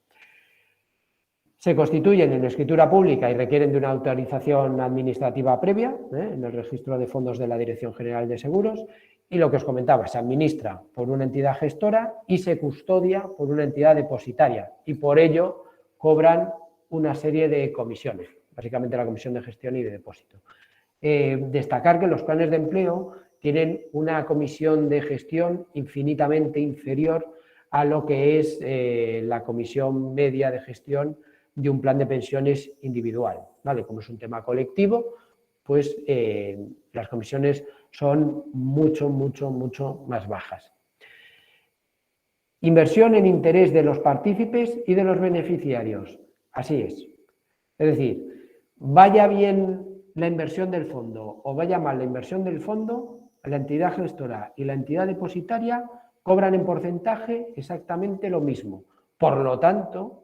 Se constituyen en escritura pública y requieren de una autorización administrativa previa en el registro de fondos de la Dirección General de Seguros, y lo que os comentaba, se administra por una entidad gestora y se custodia por una entidad depositaria, y por ello cobran una serie de comisiones, básicamente la comisión de gestión y de depósito. Destacar que los planes de empleo tienen una comisión de gestión infinitamente inferior a lo que es la comisión media de gestión de un plan de pensiones individual, ¿vale? Como es un tema colectivo, pues las comisiones son mucho más bajas. Inversión en interés de los partícipes y de los beneficiarios. Así es. Es decir, vaya bien la inversión del fondo o vaya mal la inversión del fondo, la entidad gestora y la entidad depositaria cobran en porcentaje exactamente lo mismo. Por lo tanto,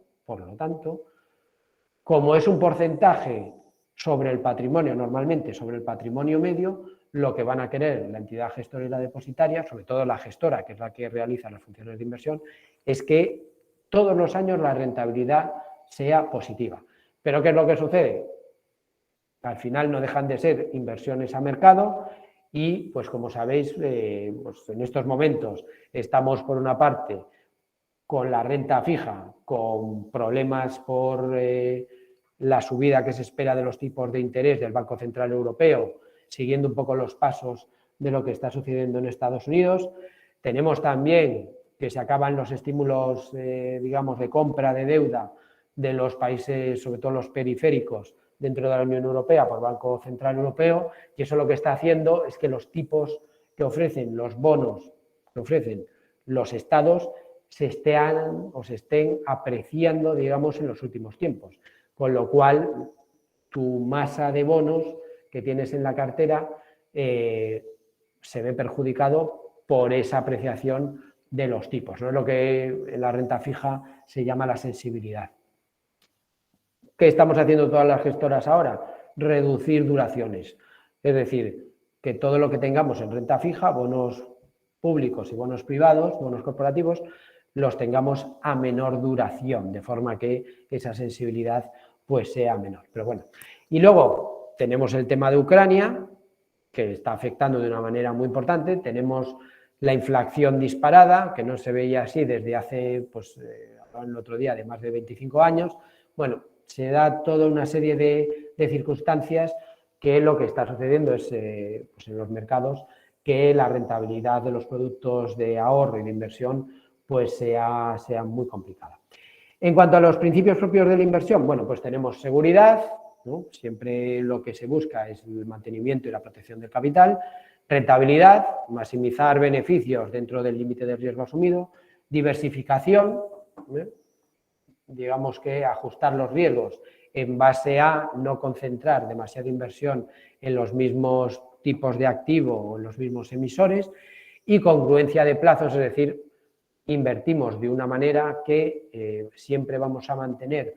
como es un porcentaje sobre el patrimonio, normalmente sobre el patrimonio medio, lo que van a querer la entidad gestora y la depositaria, sobre todo la gestora, que es la que realiza las funciones de inversión, es que todos los años la rentabilidad sea positiva. ¿Pero qué es lo que sucede? Al final no dejan de ser inversiones a mercado y, pues como sabéis, pues en estos momentos estamos por una parte con la renta fija, con problemas por la subida que se espera de los tipos de interés del Banco Central Europeo, siguiendo un poco los pasos de lo que está sucediendo en Estados Unidos. Tenemos también que se acaban los estímulos, digamos, de compra de deuda de los países, sobre todo los periféricos, dentro de la Unión Europea por el Banco Central Europeo, y eso lo que está haciendo es que los tipos que ofrecen los bonos que ofrecen los estados se estén apreciando, digamos, en los últimos tiempos. Con lo cual, tu masa de bonos que tienes en la cartera se ve perjudicado por esa apreciación de los tipos, ¿no? Es lo que en la renta fija se llama la sensibilidad. ¿Qué estamos haciendo todas las gestoras ahora? Reducir duraciones. Es decir, que todo lo que tengamos en renta fija, bonos públicos y bonos privados, bonos corporativos, los tengamos a menor duración, de forma que esa sensibilidad pues sea menor. Pero bueno, y luego tenemos el tema de Ucrania, que está afectando de una manera muy importante. Tenemos la inflación disparada, que no se veía así desde hace, pues, el otro día, de más de 25 años. Bueno, se da toda una serie de circunstancias que lo que está sucediendo es, pues en los mercados, que la rentabilidad de los productos de ahorro y de inversión pues sea muy complicada. En cuanto a los principios propios de la inversión, bueno, pues tenemos seguridad, ¿no? Siempre lo que se busca es el mantenimiento y la protección del capital, rentabilidad, maximizar beneficios dentro del límite de riesgo asumido, diversificación, digamos que ajustar los riesgos en base a no concentrar demasiada inversión en los mismos tipos de activo o en los mismos emisores, y congruencia de plazos, es decir, invertimos de una manera que siempre vamos a mantener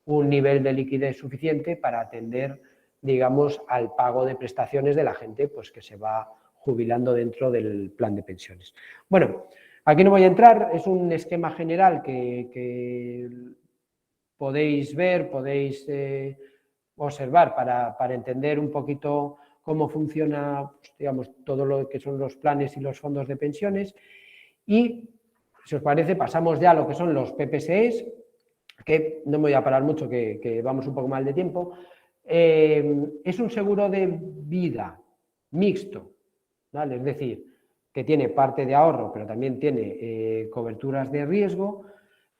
un nivel de liquidez suficiente para atender, digamos, al pago de prestaciones de la gente pues, que se va jubilando dentro del plan de pensiones. Bueno, aquí no voy a entrar, es un esquema general que podéis ver, podéis observar para entender un poquito cómo funciona, pues, digamos, todo lo que son los planes y los fondos de pensiones. Y, si os parece, pasamos ya a lo que son los PPSEs, que no me voy a parar mucho, que vamos un poco mal de tiempo. Es un seguro de vida mixto, ¿vale? Es decir, que tiene parte de ahorro, pero también tiene coberturas de riesgo,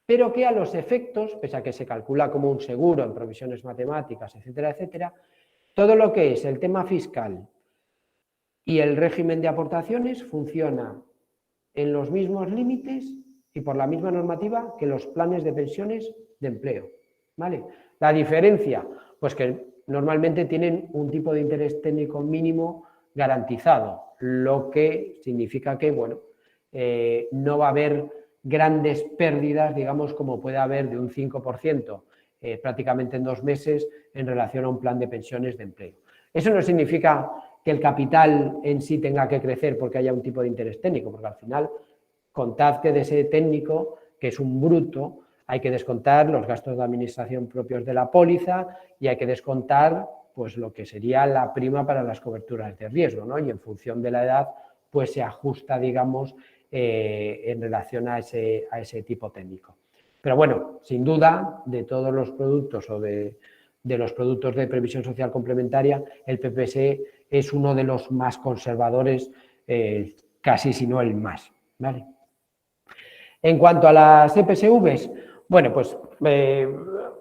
pero que a los efectos, pese a que se calcula como un seguro en provisiones matemáticas, etcétera, etcétera, todo lo que es el tema fiscal y el régimen de aportaciones funciona en los mismos límites y por la misma normativa que los planes de pensiones de empleo, ¿vale? La diferencia, pues que normalmente tienen un tipo de interés técnico mínimo garantizado, lo que significa que, bueno, no va a haber grandes pérdidas, digamos, como puede haber de un 5% prácticamente en 2 meses en relación a un plan de pensiones de empleo. Eso no significa que el capital en sí tenga que crecer porque haya un tipo de interés técnico, porque al final, contad que de ese técnico, que es un bruto, hay que descontar los gastos de administración propios de la póliza y hay que descontar pues lo que sería la prima para las coberturas de riesgo, ¿no? Y en función de la edad, pues se ajusta, digamos, en relación a ese tipo técnico. Pero bueno, sin duda, de todos los productos o de los productos de previsión social complementaria, el PPSE es uno de los más conservadores, casi si no el más, ¿vale? En cuanto a las EPSVs, bueno, pues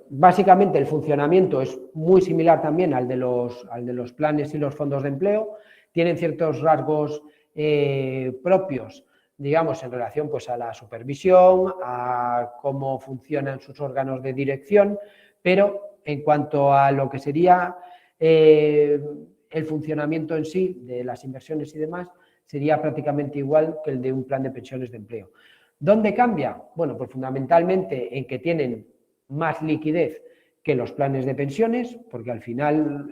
básicamente el funcionamiento es muy similar también al de los planes y los fondos de empleo. Tienen ciertos rasgos propios, digamos, en relación pues, a la supervisión, a cómo funcionan sus órganos de dirección, pero en cuanto a lo que sería el funcionamiento en sí de las inversiones y demás, sería prácticamente igual que el de un plan de pensiones de empleo. ¿Dónde cambia? Bueno, pues fundamentalmente en que tienen más liquidez que los planes de pensiones, porque al final,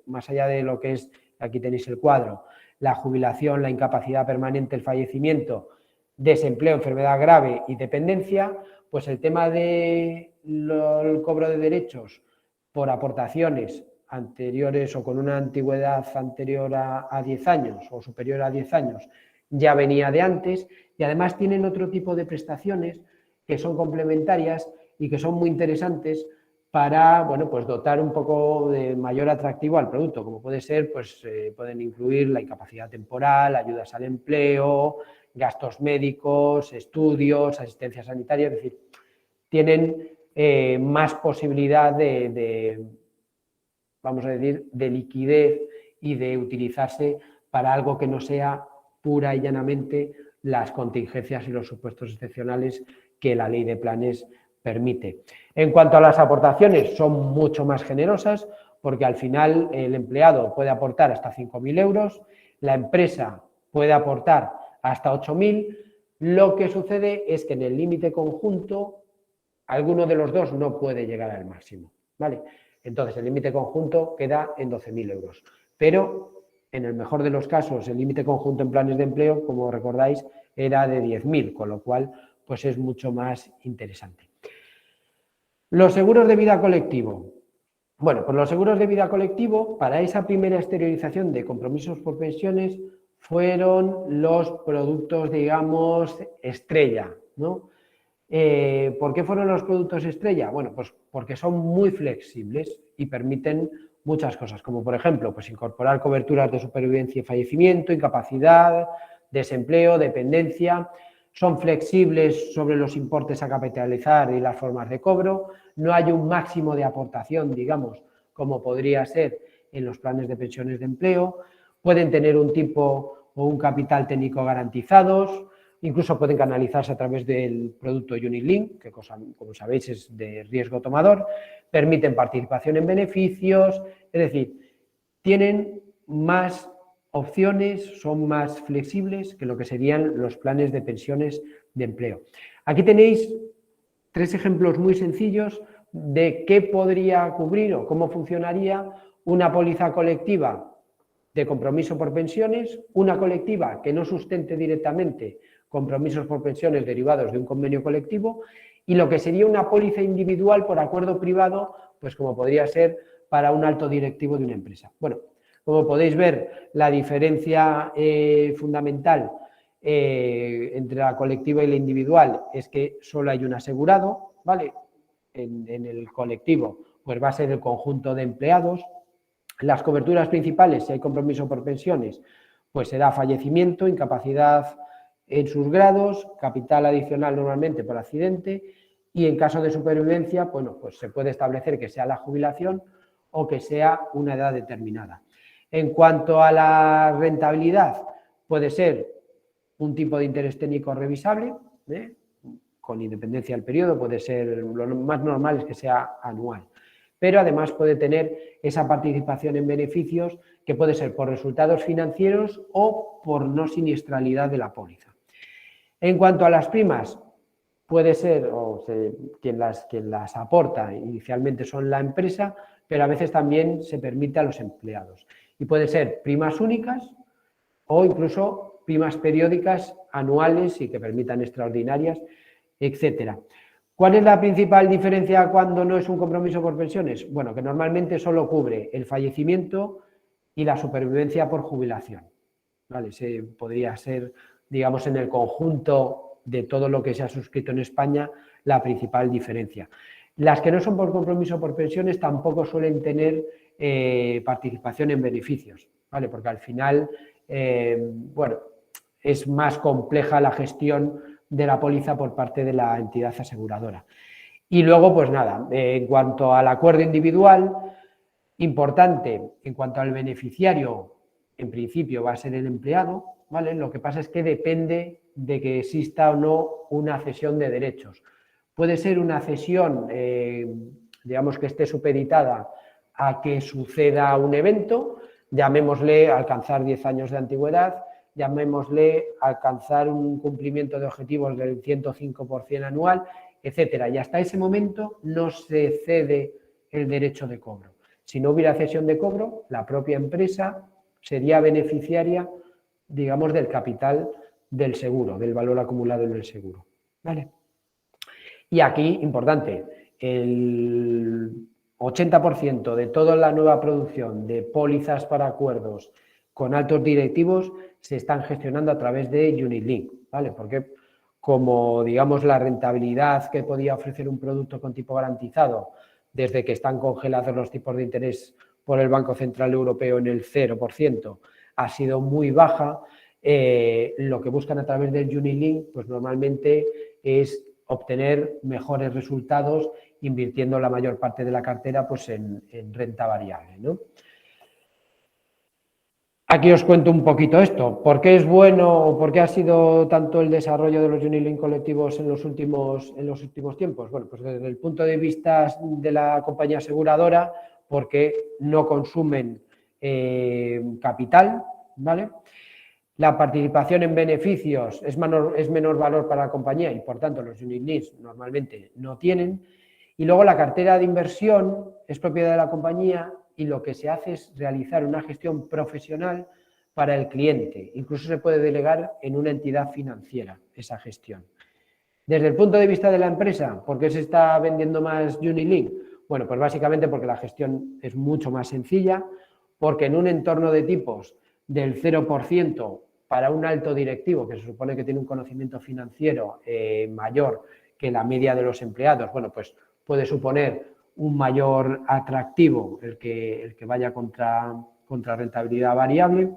más allá de lo que es, aquí tenéis el cuadro, la jubilación, la incapacidad permanente, el fallecimiento, desempleo, enfermedad grave y dependencia, pues el tema del cobro de derechos por aportaciones anteriores o con una antigüedad anterior a 10 años o superior a 10 años ya venía de antes, y además tienen otro tipo de prestaciones que son complementarias y que son muy interesantes para, bueno, pues dotar un poco de mayor atractivo al producto, como puede ser, pues pueden incluir la incapacidad temporal, ayudas al empleo, gastos médicos, estudios, asistencia sanitaria, es decir, tienen más posibilidad vamos a decir, de liquidez y de utilizarse para algo que no sea pura y llanamente las contingencias y los supuestos excepcionales que la ley de planes permite. En cuanto a las aportaciones, son mucho más generosas porque al final el empleado puede aportar hasta 5.000 euros, la empresa puede aportar hasta 8.000. Lo que sucede es que en el límite conjunto alguno de los dos no puede llegar al máximo, ¿vale? Entonces el límite conjunto queda en 12.000 euros. Pero en el mejor de los casos el límite conjunto en planes de empleo, como recordáis, era de 10.000, con lo cual pues es mucho más interesante. Los seguros de vida colectivo. Bueno, pues los seguros de vida colectivo, para esa primera exteriorización de compromisos por pensiones, fueron los productos, digamos, estrella, ¿no? ¿Por qué fueron los productos estrella? Bueno, pues porque son muy flexibles y permiten muchas cosas, como por ejemplo, pues incorporar coberturas de supervivencia y fallecimiento, incapacidad, desempleo, dependencia. Son flexibles sobre los importes a capitalizar y las formas de cobro. No hay un máximo de aportación, digamos, como podría ser en los planes de pensiones de empleo. Pueden tener un tipo o un capital técnico garantizados. Incluso pueden canalizarse a través del producto Unit Link, que como sabéis es de riesgo tomador. Permiten participación en beneficios. Es decir, tienen más opciones, son más flexibles que lo que serían los planes de pensiones de empleo. Aquí tenéis 3 ejemplos muy sencillos de qué podría cubrir o cómo funcionaría una póliza colectiva de compromiso por pensiones, una colectiva que no sustente directamente compromisos por pensiones derivados de un convenio colectivo y lo que sería una póliza individual por acuerdo privado, pues como podría ser para un alto directivo de una empresa. Bueno, como podéis ver, la diferencia fundamental entre la colectiva y la individual es que solo hay un asegurado, ¿vale? En el colectivo pues va a ser el conjunto de empleados. Las coberturas principales, si hay compromiso por pensiones, pues será fallecimiento, incapacidad en sus grados, capital adicional normalmente por accidente y en caso de supervivencia, bueno, pues se puede establecer que sea la jubilación o que sea una edad determinada. En cuanto a la rentabilidad, puede ser un tipo de interés técnico revisable, con independencia del periodo, puede ser, lo más normal es que sea anual, pero además puede tener esa participación en beneficios que puede ser por resultados financieros o por no siniestralidad de la póliza. En cuanto a las primas, puede ser quien las aporta inicialmente son la empresa, pero a veces también se permite a los empleados. Y puede ser primas únicas o incluso primas periódicas anuales y que permitan extraordinarias, etcétera. ¿Cuál es la principal diferencia cuando no es un compromiso por pensiones? Bueno, que normalmente solo cubre el fallecimiento y la supervivencia por jubilación, ¿vale? Podría ser, digamos, en el conjunto de todo lo que se ha suscrito en España, la principal diferencia. Las que no son por compromiso por pensiones tampoco suelen tener participación en beneficios, ¿vale? Porque al final, bueno, es más compleja la gestión de la póliza por parte de la entidad aseguradora. Y luego, pues nada, en cuanto al acuerdo individual, importante, en cuanto al beneficiario, en principio va a ser el empleado, ¿vale? Lo que pasa es que depende de que exista o no una cesión de derechos. Puede ser una cesión, digamos que esté supeditada a que suceda un evento, llamémosle alcanzar 10 años de antigüedad, llamémosle alcanzar un cumplimiento de objetivos del 105% anual, etcétera. Y hasta ese momento no se cede el derecho de cobro. Si no hubiera cesión de cobro, la propia empresa sería beneficiaria, digamos, del capital del seguro, del valor acumulado en el seguro, ¿vale? Y aquí, importante, el 80% de toda la nueva producción de pólizas para acuerdos con altos directivos se están gestionando a través de Unit Link, ¿vale? Porque como, digamos, la rentabilidad que podía ofrecer un producto con tipo garantizado desde que están congelados los tipos de interés por el Banco Central Europeo en el 0%, ha sido muy baja, lo que buscan a través del Unit Link, pues normalmente es obtener mejores resultados invirtiendo la mayor parte de la cartera pues en renta variable, ¿no? Aquí os cuento un poquito esto. ¿Por qué es bueno o por qué ha sido tanto el desarrollo de los Unilink colectivos en los últimos tiempos? Bueno, pues desde el punto de vista de la compañía aseguradora, porque no consumen capital, ¿vale? La participación en beneficios es menor valor para la compañía y, por tanto, los Unilink normalmente no tienen. Y luego la cartera de inversión es propiedad de la compañía y lo que se hace es realizar una gestión profesional para el cliente. Incluso se puede delegar en una entidad financiera esa gestión. Desde el punto de vista de la empresa, ¿por qué se está vendiendo más Unilink? Bueno, pues básicamente porque la gestión es mucho más sencilla, porque en un entorno de tipos del 0% para un alto directivo, que se supone que tiene un conocimiento financiero mayor que la media de los empleados, bueno, pues puede suponer un mayor atractivo el que vaya contra rentabilidad variable,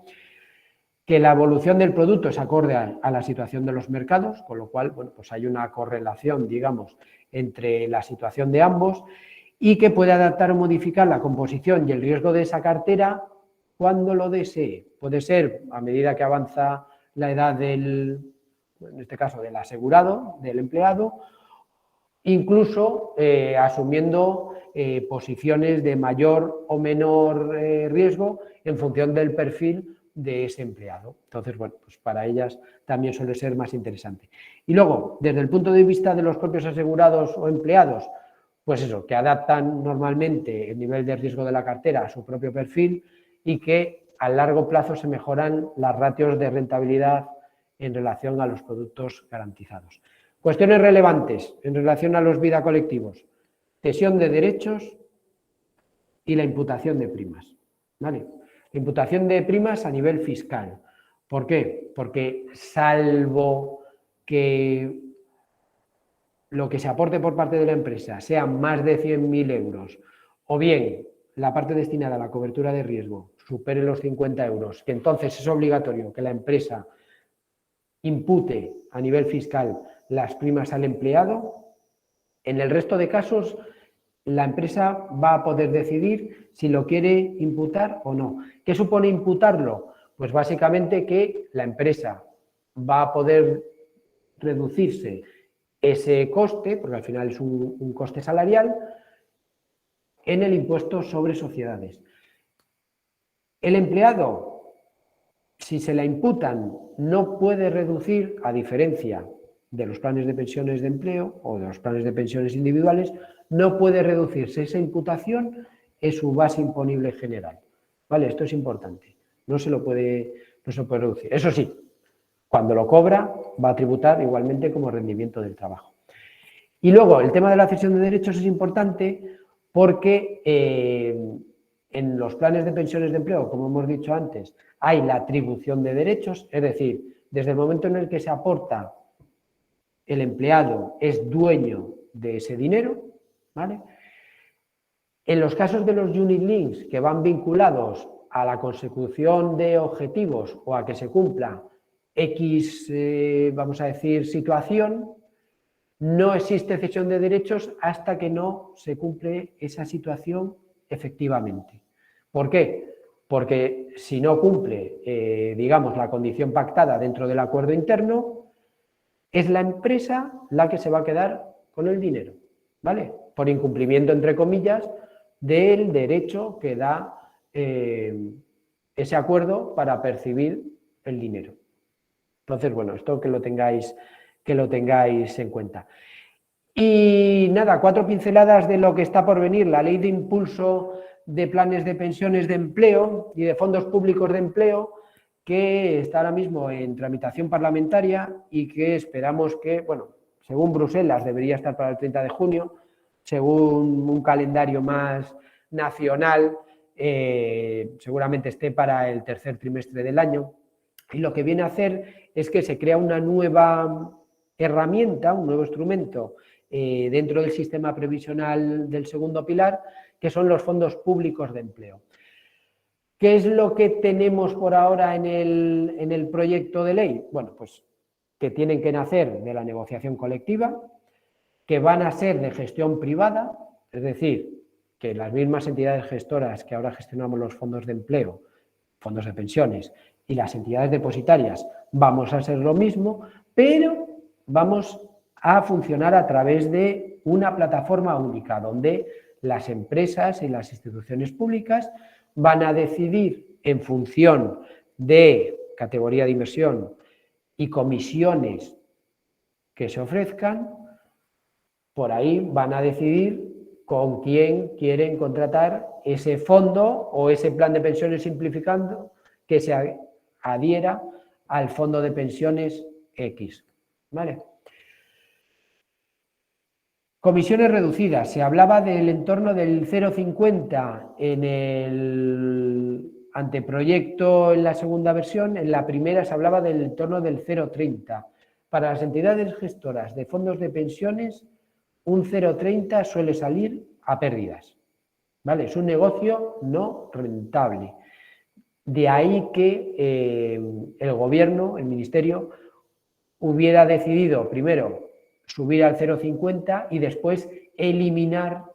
que la evolución del producto es acorde a la situación de los mercados, con lo cual, bueno, pues hay una correlación, digamos, entre la situación de ambos y que puede adaptar o modificar la composición y el riesgo de esa cartera cuando lo desee. Puede ser a medida que avanza la edad en este caso del asegurado, del empleado, incluso asumiendo posiciones de mayor o menor riesgo en función del perfil de ese empleado. Entonces, bueno, pues para ellas también suele ser más interesante. Y luego, desde el punto de vista de los propios asegurados o empleados, pues eso, que adaptan normalmente el nivel de riesgo de la cartera a su propio perfil y que a largo plazo se mejoran las ratios de rentabilidad en relación a los productos garantizados. Cuestiones relevantes en relación a los vida colectivos: cesión de derechos y la imputación de primas, ¿vale? La imputación de primas a nivel fiscal. ¿Por qué? Porque salvo que lo que se aporte por parte de la empresa sea más de 100.000 euros o bien la parte destinada a la cobertura de riesgo supere los 50 euros, que entonces es obligatorio que la empresa impute a nivel fiscal las primas al empleado, en el resto de casos la empresa va a poder decidir si lo quiere imputar o no. ¿Qué supone imputarlo? Pues básicamente que la empresa va a poder reducirse ese coste, porque al final es un coste salarial, en el impuesto sobre sociedades. El empleado, si se la imputan, no puede reducir, a diferencia de los planes de pensiones de empleo o de los planes de pensiones individuales, no puede reducirse esa imputación en su base imponible general. ¿Vale? Esto es importante. No se puede reducir. Eso sí, cuando lo cobra va a tributar igualmente como rendimiento del trabajo. Y luego, el tema de la cesión de derechos es importante porque en los planes de pensiones de empleo, como hemos dicho antes, hay la atribución de derechos, es decir, desde el momento en el que se aporta, el empleado es dueño de ese dinero, ¿vale? En los casos de los unit links que van vinculados a la consecución de objetivos o a que se cumpla X, vamos a decir, situación, no existe cesión de derechos hasta que no se cumple esa situación efectivamente. ¿Por qué? Porque si no cumple, digamos, la condición pactada dentro del acuerdo interno, es la empresa la que se va a quedar con el dinero, ¿vale? Por incumplimiento, entre comillas, del derecho que da ese acuerdo para percibir el dinero. Entonces, bueno, esto que lo tengáis en cuenta. Y nada, 4 pinceladas de lo que está por venir: la ley de impulso de planes de pensiones de empleo y de fondos públicos de empleo, que está ahora mismo en tramitación parlamentaria y que esperamos que, bueno, según Bruselas debería estar para el 30 de junio, según un calendario más nacional, seguramente esté para el tercer trimestre del año. Y lo que viene a hacer es que se crea una nueva herramienta, un nuevo instrumento dentro del sistema previsional del segundo pilar, que son los fondos públicos de empleo. ¿Qué es lo que tenemos por ahora en el proyecto de ley? Bueno, pues que tienen que nacer de la negociación colectiva, que van a ser de gestión privada, es decir, que las mismas entidades gestoras que ahora gestionamos los fondos de empleo fondos de pensiones y las entidades depositarias vamos a hacer lo mismo, pero vamos a funcionar a través de una plataforma única donde las empresas y las instituciones públicas van a decidir en función de categoría de inversión y comisiones que se ofrezcan, por ahí van a decidir con quién quieren contratar ese fondo o ese plan de pensiones simplificando que se adhiera al fondo de pensiones X. ¿Vale? Comisiones reducidas. Se hablaba del entorno del 0,50 en el anteproyecto en la segunda versión. En la primera se hablaba del entorno del 0,30. Para las entidades gestoras de fondos de pensiones, un 0,30 suele salir a pérdidas. ¿Vale? Es un negocio no rentable. De ahí que el gobierno, el ministerio, hubiera decidido primero subir al 0,50 y después eliminar,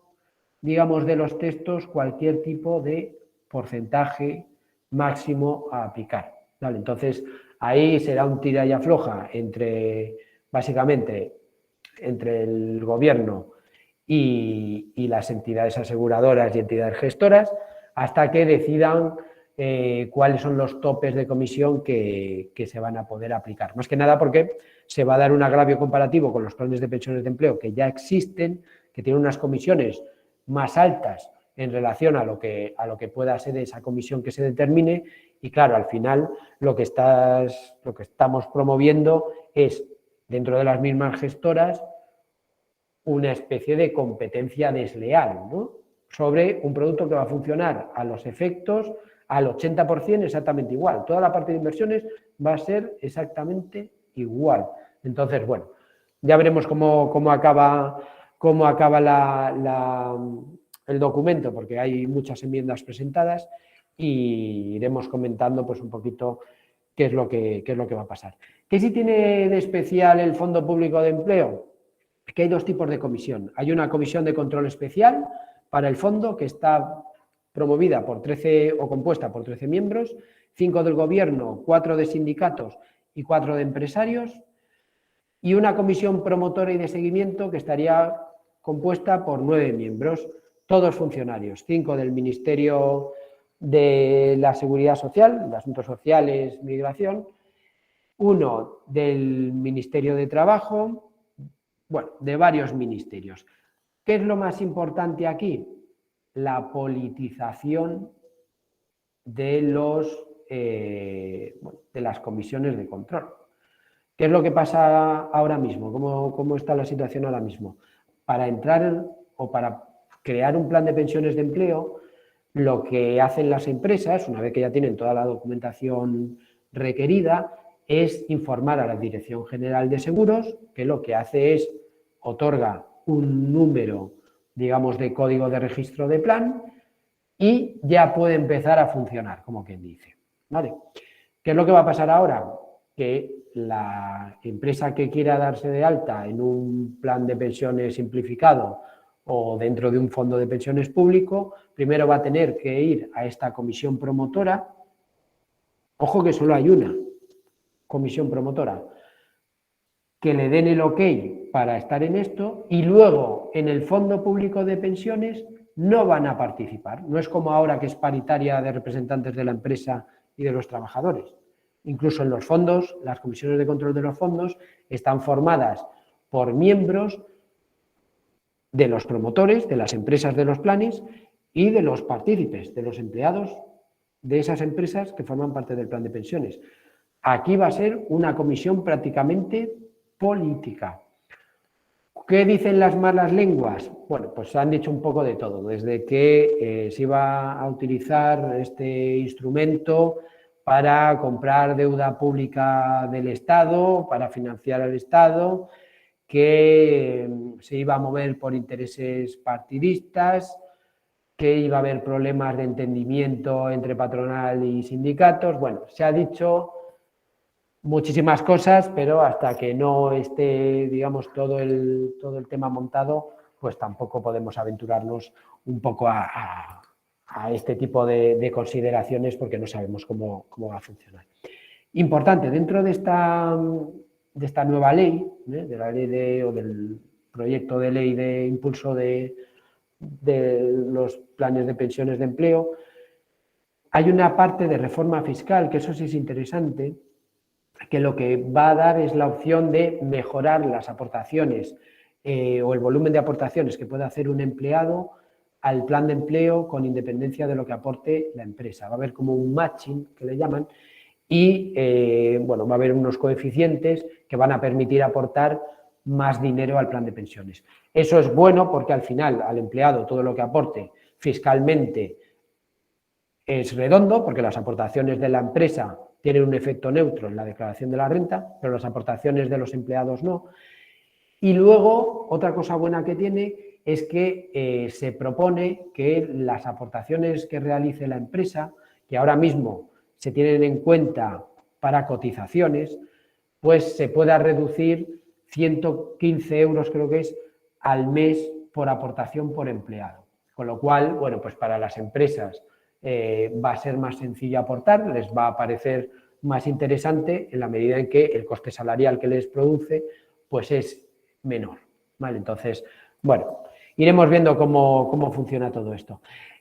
digamos, de los textos cualquier tipo de porcentaje máximo a aplicar. ¿Vale? Entonces, ahí será un tira y afloja básicamente, entre el gobierno y las entidades aseguradoras y entidades gestoras, hasta que decidan cuáles son los topes de comisión que se van a poder aplicar. Más que nada porque se va a dar un agravio comparativo con los planes de pensiones de empleo que ya existen, que tienen unas comisiones más altas en relación a lo que pueda ser esa comisión que se determine, y claro, al final lo que estamos promoviendo es, dentro de las mismas gestoras, una especie de competencia desleal, ¿no?, sobre un producto que va a funcionar a los efectos al 80% exactamente igual. Toda la parte de inversiones va a ser exactamente igual. Entonces, bueno, ya veremos cómo acaba el documento, porque hay muchas enmiendas presentadas, y iremos comentando pues un poquito qué es lo que va a pasar. ¿Qué sí tiene de especial el Fondo Público de Empleo? Que hay dos tipos de comisión. Hay una comisión de control especial para el fondo, que está promovida por 13 o compuesta por 13 miembros, 5 del gobierno, 4 de sindicatos y 4 de empresarios, y una comisión promotora y de seguimiento que estaría compuesta por 9 miembros, todos funcionarios, 5 del Ministerio de la Seguridad Social, de Asuntos Sociales, Migración, 1 del Ministerio de Trabajo, bueno, de varios ministerios. ¿Qué es lo más importante aquí? La politización de las comisiones de control. ¿Qué es lo que pasa ahora mismo? ¿Cómo está la situación ahora mismo? Para entrar o para crear un plan de pensiones de empleo, lo que hacen las empresas, una vez que ya tienen toda la documentación requerida, es informar a la Dirección General de Seguros, que lo que hace es otorga un número, digamos, de código de registro de plan, y ya puede empezar a funcionar, como quien dice. ¿Vale? ¿Qué es lo que va a pasar ahora? Que la empresa que quiera darse de alta en un plan de pensiones simplificado o dentro de un fondo de pensiones público, primero va a tener que ir a esta comisión promotora. Ojo que solo hay una comisión promotora, que le den el ok para estar en esto, y luego en el fondo público de pensiones no van a participar. No es como ahora, que es paritaria de representantes de la empresa y de los trabajadores. Incluso en los fondos, las comisiones de control de los fondos están formadas por miembros de los promotores, de las empresas de los planes y de los partícipes, de los empleados de esas empresas que forman parte del plan de pensiones. Aquí va a ser una comisión prácticamente política. ¿Qué dicen las malas lenguas? Bueno, pues han dicho un poco de todo, desde que se iba a utilizar este instrumento para comprar deuda pública del Estado, para financiar al Estado, que se iba a mover por intereses partidistas, que iba a haber problemas de entendimiento entre patronal y sindicatos. Bueno, se ha dicho muchísimas cosas, pero hasta que no esté, digamos, todo el tema montado, pues tampoco podemos aventurarnos un poco a este tipo de consideraciones porque no sabemos cómo va a funcionar. Importante, dentro de esta nueva ley, de la ley o del proyecto de ley de impulso de los planes de pensiones de empleo, hay una parte de reforma fiscal, que eso sí es interesante, que lo que va a dar es la opción de mejorar las aportaciones o el volumen de aportaciones que puede hacer un empleado al plan de empleo con independencia de lo que aporte la empresa. Va a haber como un matching, que le llaman, y bueno, va a haber unos coeficientes que van a permitir aportar más dinero al plan de pensiones. Eso es bueno porque al final al empleado todo lo que aporte fiscalmente es redondo, porque las aportaciones de la empresa tienen un efecto neutro en la declaración de la renta, pero las aportaciones de los empleados no. Y luego, otra cosa buena que tiene es que se propone que las aportaciones que realice la empresa, que ahora mismo se tienen en cuenta para cotizaciones, pues se pueda reducir 115 euros, creo que es, al mes por aportación por empleado. Con lo cual, bueno, pues para las empresas va a ser más sencillo aportar, les va a parecer más interesante en la medida en que el coste salarial que les produce pues es menor, ¿vale? Entonces, bueno, iremos viendo cómo funciona todo esto.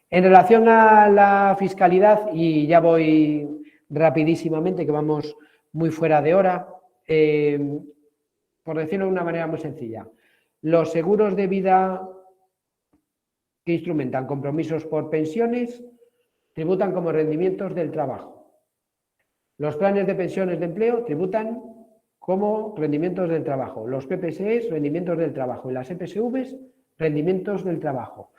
En relación a la fiscalidad, y ya voy rapidísimamente, que vamos muy fuera de hora, por decirlo de una manera muy sencilla, los seguros de vida que instrumentan compromisos por pensiones tributan como rendimientos del trabajo. Los planes de pensiones de empleo tributan como rendimientos del trabajo. Los PPSEs, rendimientos del trabajo. Y las EPSVs, rendimientos del trabajo.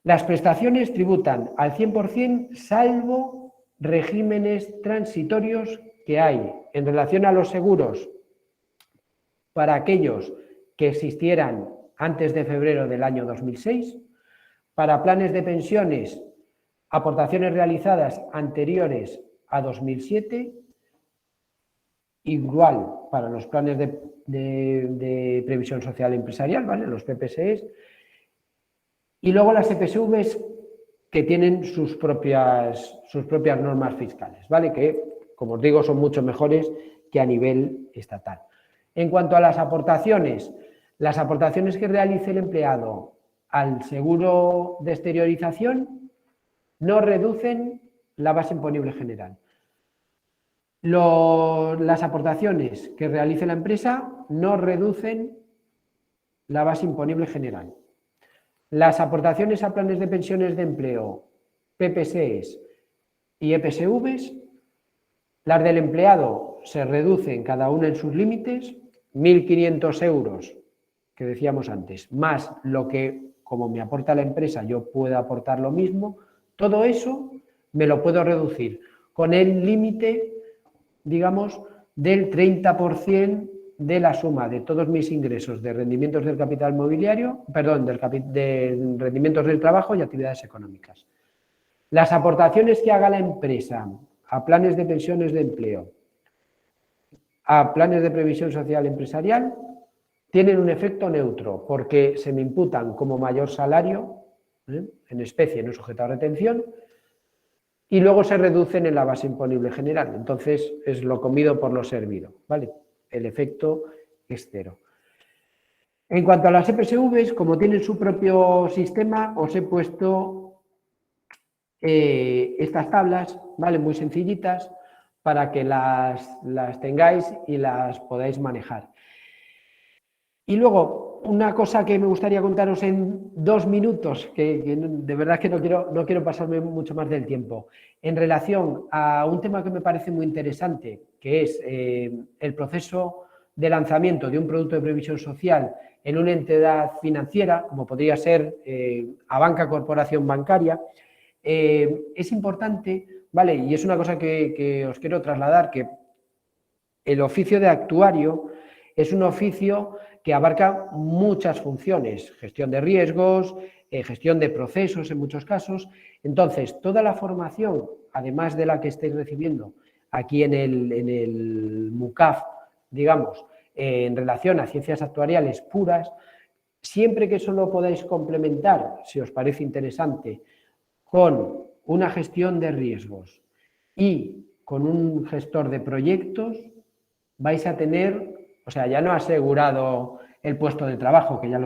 Las prestaciones tributan al 100% salvo regímenes transitorios que hay en relación a los seguros para aquellos que existieran antes de febrero del año 2006, para planes de pensiones, aportaciones realizadas anteriores a 2007, igual para los planes de previsión social empresarial, ¿vale? Los PPSEs, y luego las EPSVs que tienen sus propias normas fiscales, ¿vale? Que, como os digo, son mucho mejores que a nivel estatal. En cuanto a las aportaciones que realice el empleado al seguro de exteriorización no reducen la base imponible general. Las aportaciones que realice la empresa no reducen la base imponible general. Las aportaciones a planes de pensiones de empleo, PPSEs y EPSVs, las del empleado se reducen cada una en sus límites, 1.500 euros, que decíamos antes, más lo que, como me aporta la empresa, yo puedo aportar lo mismo, todo eso me lo puedo reducir con el límite, digamos, del 30% de la suma de todos mis ingresos de rendimientos del capital mobiliario, perdón, de rendimientos del trabajo y actividades económicas. Las aportaciones que haga la empresa a planes de pensiones de empleo, a planes de previsión social empresarial, tienen un efecto neutro porque se me imputan como mayor salario, en especie no sujeto a retención, y luego se reducen en la base imponible general. Entonces es lo comido por lo servido, ¿vale? El efecto es cero. En cuanto a las EPSVs, como tienen su propio sistema, os he puesto estas tablas, ¿vale? Muy sencillitas, para que las tengáis y las podáis manejar. Y luego, una cosa que me gustaría contaros en 2 minutos, que de verdad que no quiero pasarme mucho más del tiempo, en relación a un tema que me parece muy interesante, que es el proceso de lanzamiento de un producto de previsión social en una entidad financiera, como podría ser Abanca Corporación Bancaria. Es importante, ¿vale? Y es una cosa que os quiero trasladar, que el oficio de actuario es un oficio que abarca muchas funciones, gestión de riesgos, gestión de procesos en muchos casos. Entonces, toda la formación, además de la que estáis recibiendo aquí en el MUCAF, digamos, en relación a ciencias actuariales puras, siempre que eso lo podáis complementar, si os parece interesante, con una gestión de riesgos y con un gestor de proyectos, vais a tener, o sea, ya no asegurado el puesto de trabajo, que ya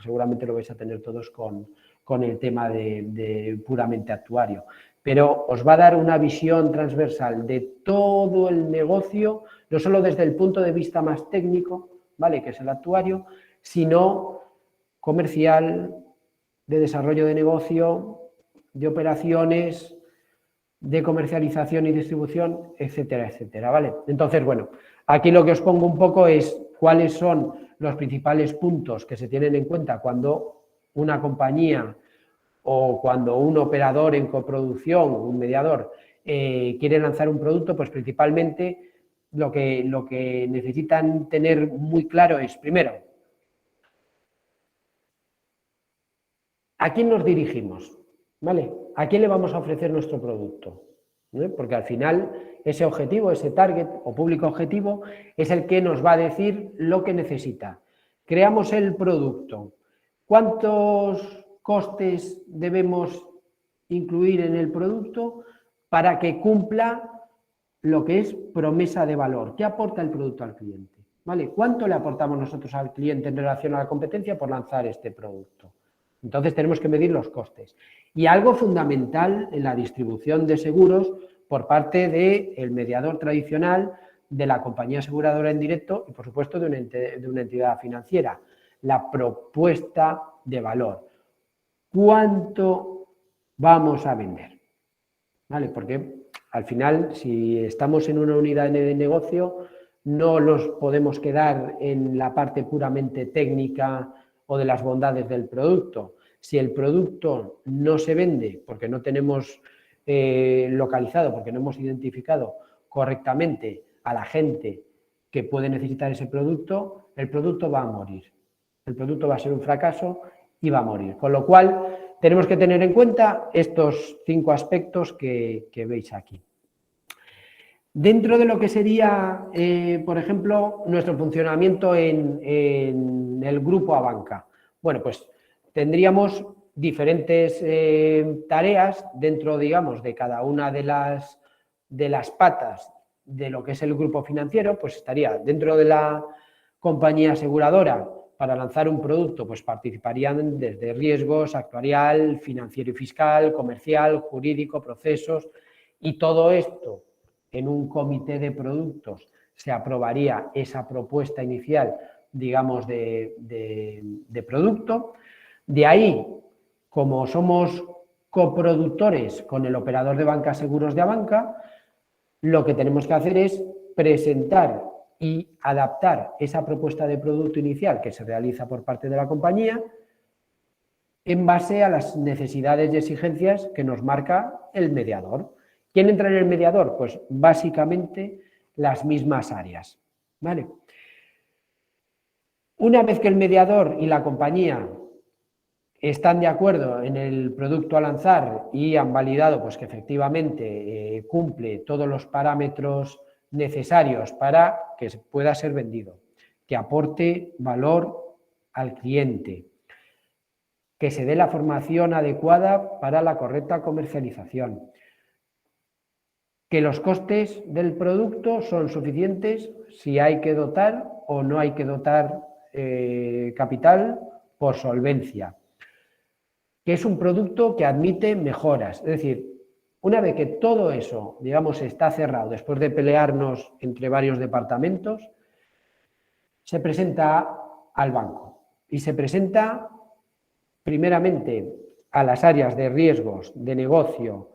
seguramente lo vais a tener todos con el tema de puramente actuario, pero os va a dar una visión transversal de todo el negocio, no solo desde el punto de vista más técnico, ¿vale?, que es el actuario, sino comercial, de desarrollo de negocio, de operaciones, de comercialización y distribución, etcétera, etcétera, ¿vale? Entonces, bueno, aquí lo que os pongo un poco es cuáles son los principales puntos que se tienen en cuenta cuando una compañía o cuando un operador en coproducción, un mediador, quiere lanzar un producto. Pues principalmente lo que necesitan tener muy claro es, primero, ¿a quién nos dirigimos? ¿Vale? ¿A quién le vamos a ofrecer nuestro producto? Porque al final ese objetivo, ese target o público objetivo es el que nos va a decir lo que necesita. Creamos el producto. ¿Cuántos costes debemos incluir en el producto para que cumpla lo que es promesa de valor? ¿Qué aporta el producto al cliente? ¿Vale? ¿Cuánto le aportamos nosotros al cliente en relación a la competencia por lanzar este producto? Entonces tenemos que medir los costes. Y algo fundamental en la distribución de seguros por parte del mediador tradicional, de la compañía aseguradora en directo y, por supuesto, de una entidad financiera, la propuesta de valor. ¿Cuánto vamos a vender? ¿Vale? Porque al final, si estamos en una unidad de negocio, no nos podemos quedar en la parte puramente técnica o de las bondades del producto. Si el producto no se vende porque no tenemos localizado, porque no hemos identificado correctamente a la gente que puede necesitar ese producto, el producto va a morir. El producto va a ser un fracaso y va a morir. Con lo cual, tenemos que tener en cuenta estos 5 aspectos que veis aquí. Dentro de lo que sería, por ejemplo, nuestro funcionamiento en el grupo Abanca, bueno, pues tendríamos diferentes tareas dentro, digamos, de cada una de las patas de lo que es el grupo financiero. Pues estaría dentro de la compañía aseguradora. Para lanzar un producto, pues participarían desde riesgos, actuarial, financiero y fiscal, comercial, jurídico, procesos, y todo esto en un comité de productos se aprobaría esa propuesta inicial, digamos, de producto. De ahí, como somos coproductores con el operador de banca seguros de Abanca, lo que tenemos que hacer es presentar y adaptar esa propuesta de producto inicial que se realiza por parte de la compañía en base a las necesidades y exigencias que nos marca el mediador. ¿Quién entra en el mediador? Pues básicamente las mismas áreas, ¿vale? Una vez que el mediador y la compañía están de acuerdo en el producto a lanzar y han validado pues que efectivamente cumple todos los parámetros necesarios para que pueda ser vendido, que aporte valor al cliente, que se dé la formación adecuada para la correcta comercialización, que los costes del producto son suficientes, si hay que dotar o no hay que dotar capital por solvencia, que es un producto que admite mejoras. Es decir, una vez que todo eso, digamos, está cerrado, después de pelearnos entre varios departamentos, se presenta al banco y se presenta primeramente a las áreas de riesgos, de negocio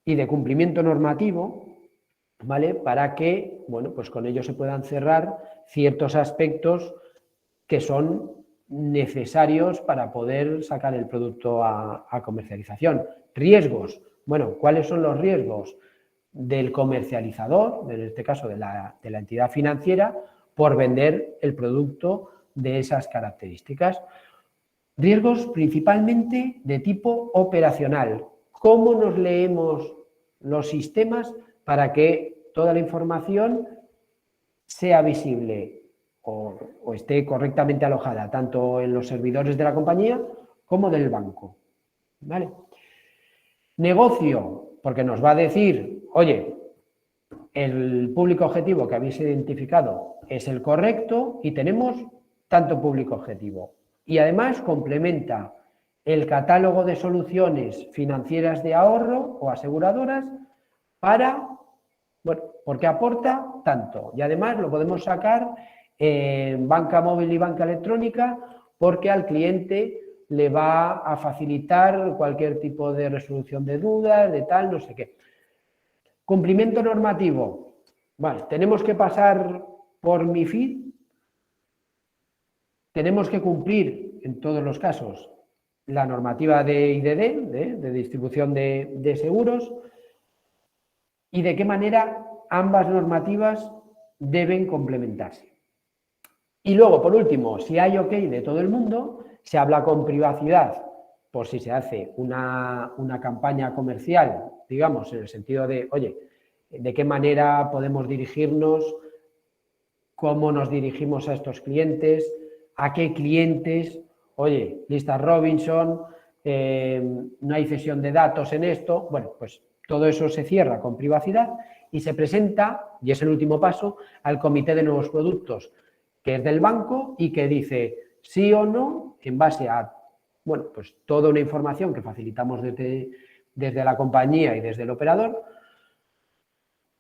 y de cumplimiento normativo, ¿vale? Para que, bueno, pues con ello se puedan cerrar ciertos aspectos que son necesarios para poder sacar el producto a comercialización. Riesgos. Bueno, ¿cuáles son los riesgos del comercializador, en este caso de la entidad financiera, por vender el producto de esas características? Riesgos principalmente de tipo operacional. ¿Cómo nos leemos los sistemas para que toda la información sea visible o esté correctamente alojada tanto en los servidores de la compañía como del banco? ¿Vale? Negocio, porque nos va a decir, oye, el público objetivo que habéis identificado es el correcto y tenemos tanto público objetivo. Y además complementa el catálogo de soluciones financieras de ahorro o aseguradoras para, bueno, porque aporta tanto. Y además lo podemos sacar en banca móvil y banca electrónica porque al cliente le va a facilitar cualquier tipo de resolución de dudas, de tal, no sé qué. Cumplimiento normativo. Vale, tenemos que pasar por MiFID. Tenemos que cumplir, en todos los casos, la normativa de IDD, de distribución de seguros, y de qué manera ambas normativas deben complementarse. Y luego, por último, si hay OK de todo el mundo, se habla con privacidad, por si se hace una campaña comercial, digamos, en el sentido de, oye, de qué manera podemos dirigirnos, cómo nos dirigimos a estos clientes, a qué clientes, oye, lista Robinson, no hay cesión de datos en esto, bueno, pues todo eso se cierra con privacidad y se presenta, y es el último paso, al comité de nuevos productos, que es del banco y que dice sí o no en base a, bueno, pues toda una información que facilitamos desde la compañía y desde el operador,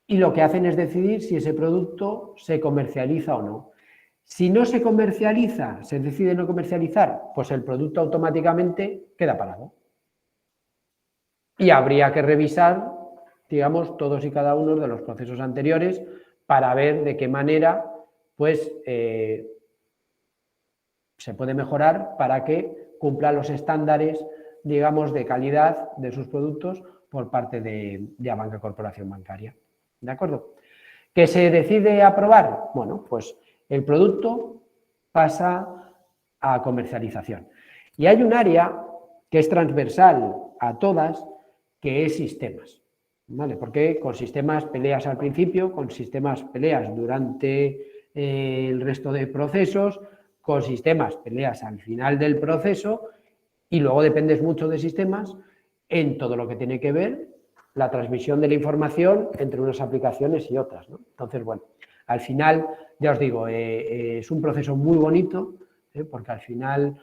y lo que hacen es decidir si ese producto se comercializa o no. Si no se comercializa, se decide no comercializar, pues el producto automáticamente queda parado. Y habría que revisar, digamos, todos y cada uno de los procesos anteriores para ver de qué manera, pues, se puede mejorar para que cumpla los estándares, digamos, de calidad de sus productos por parte de Abanca Corporación Bancaria. ¿De acuerdo? ¿Que se decide aprobar? Bueno, pues el producto pasa a comercialización. Y hay un área que es transversal a todas, que es sistemas. ¿Vale? Porque con sistemas peleas al principio, con sistemas peleas durante el resto de procesos, con sistemas peleas al final del proceso y luego dependes mucho de sistemas en todo lo que tiene que ver la transmisión de la información entre unas aplicaciones y otras, ¿no? Entonces, bueno, al final, ya os digo, es un proceso muy bonito, porque al final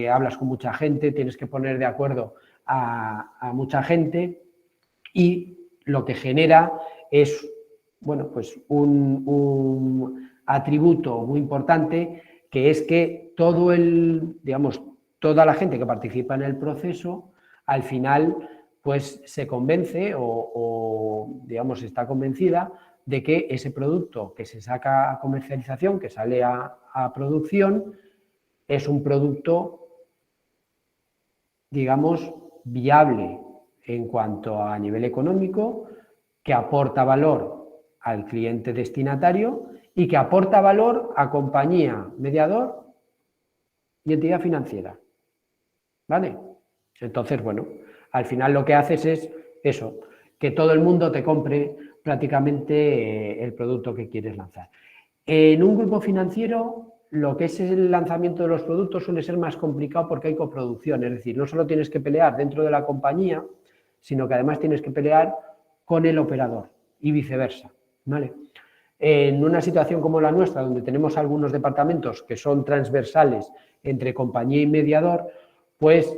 hablas con mucha gente, tienes que poner de acuerdo a mucha gente y lo que genera es, bueno, pues un atributo muy importante, que es que todo digamos, toda la gente que participa en el proceso, al final, pues se convence o digamos, está convencida de que ese producto que se saca a comercialización, que sale a producción, es un producto, digamos, viable en cuanto a nivel económico, que aporta valor al cliente destinatario y que aporta valor a compañía, mediador y entidad financiera. ¿Vale? Entonces, bueno, al final lo que haces es eso, que todo el mundo te compre prácticamente el producto que quieres lanzar. En un grupo financiero, lo que es el lanzamiento de los productos suele ser más complicado porque hay coproducción, es decir, no solo tienes que pelear dentro de la compañía, sino que además tienes que pelear con el operador y viceversa, ¿vale? En una situación como la nuestra, donde tenemos algunos departamentos que son transversales entre compañía y mediador, pues,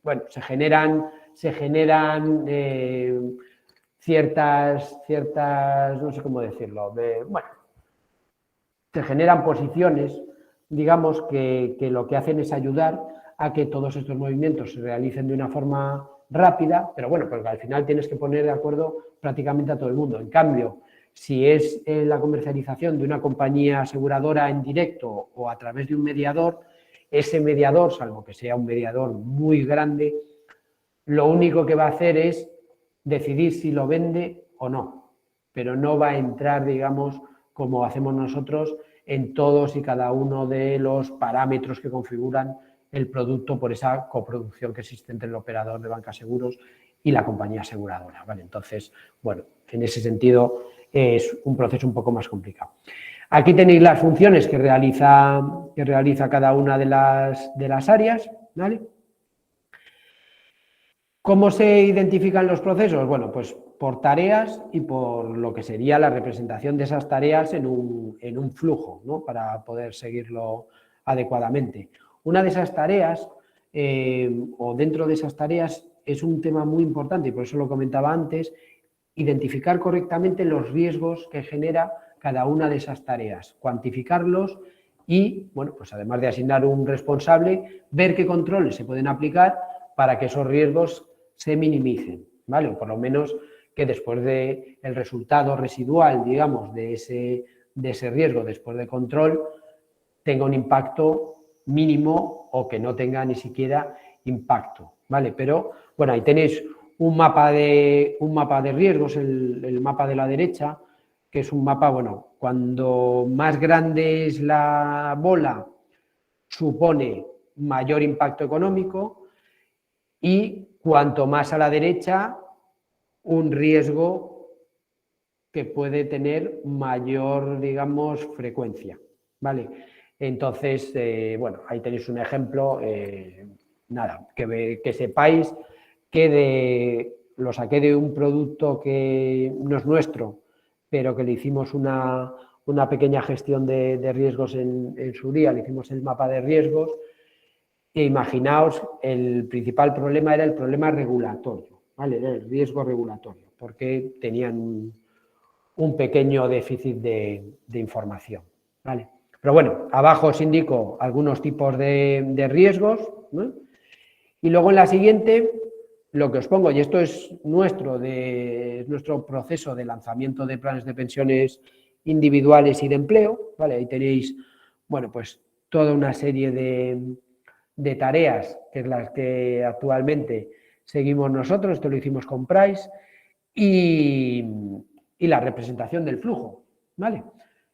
bueno, se generan ciertas, no sé cómo decirlo, bueno, se generan posiciones, digamos, que lo que hacen es ayudar a que todos estos movimientos se realicen de una forma rápida, pero bueno, porque al final tienes que poner de acuerdo prácticamente a todo el mundo. En cambio, si es la comercialización de una compañía aseguradora en directo o a través de un mediador, ese mediador, salvo que sea un mediador muy grande, lo único que va a hacer es decidir si lo vende o no, pero no va a entrar, digamos, como hacemos nosotros, en todos y cada uno de los parámetros que configuran el producto por esa coproducción que existe entre el operador de banca seguros y la compañía aseguradora, ¿vale? Entonces, bueno, en ese sentido es un proceso un poco más complicado. Aquí tenéis las funciones que realiza cada una de las áreas, ¿vale? ¿Cómo se identifican los procesos? Bueno, pues por tareas y por lo que sería la representación de esas tareas en un flujo, ¿no? Para poder seguirlo adecuadamente. Una de esas tareas, o dentro de esas tareas, es un tema muy importante, y por eso lo comentaba antes, identificar correctamente los riesgos que genera cada una de esas tareas, cuantificarlos y, bueno, pues además de asignar un responsable, ver qué controles se pueden aplicar para que esos riesgos se minimicen, ¿vale? O por lo menos que después del resultado residual, digamos, de ese riesgo, después de control, tenga un impacto mínimo o que no tenga ni siquiera impacto, ¿vale? Pero, bueno, ahí tenéis un mapa de riesgos, el mapa de la derecha, que es un mapa, bueno, cuando más grande es la bola, supone mayor impacto económico, y cuanto más a la derecha, un riesgo que puede tener mayor, digamos, frecuencia, ¿vale? Entonces, bueno, ahí tenéis un ejemplo, nada, que sepáis que lo saqué de un producto que no es nuestro, pero que le hicimos una pequeña gestión de riesgos en su día, le hicimos el mapa de riesgos. E imaginaos, el principal problema era el problema regulatorio, ¿vale? Era el riesgo regulatorio, porque tenían un pequeño déficit de información, ¿vale? Pero bueno, abajo os indico algunos tipos de riesgos, ¿no? Y luego en la siguiente, lo que os pongo, y esto es nuestro proceso de lanzamiento de planes de pensiones individuales y de empleo, ¿vale? Ahí tenéis, bueno, pues toda una serie de tareas, que es las que actualmente seguimos nosotros, esto lo hicimos con Price, y la representación del flujo, ¿vale?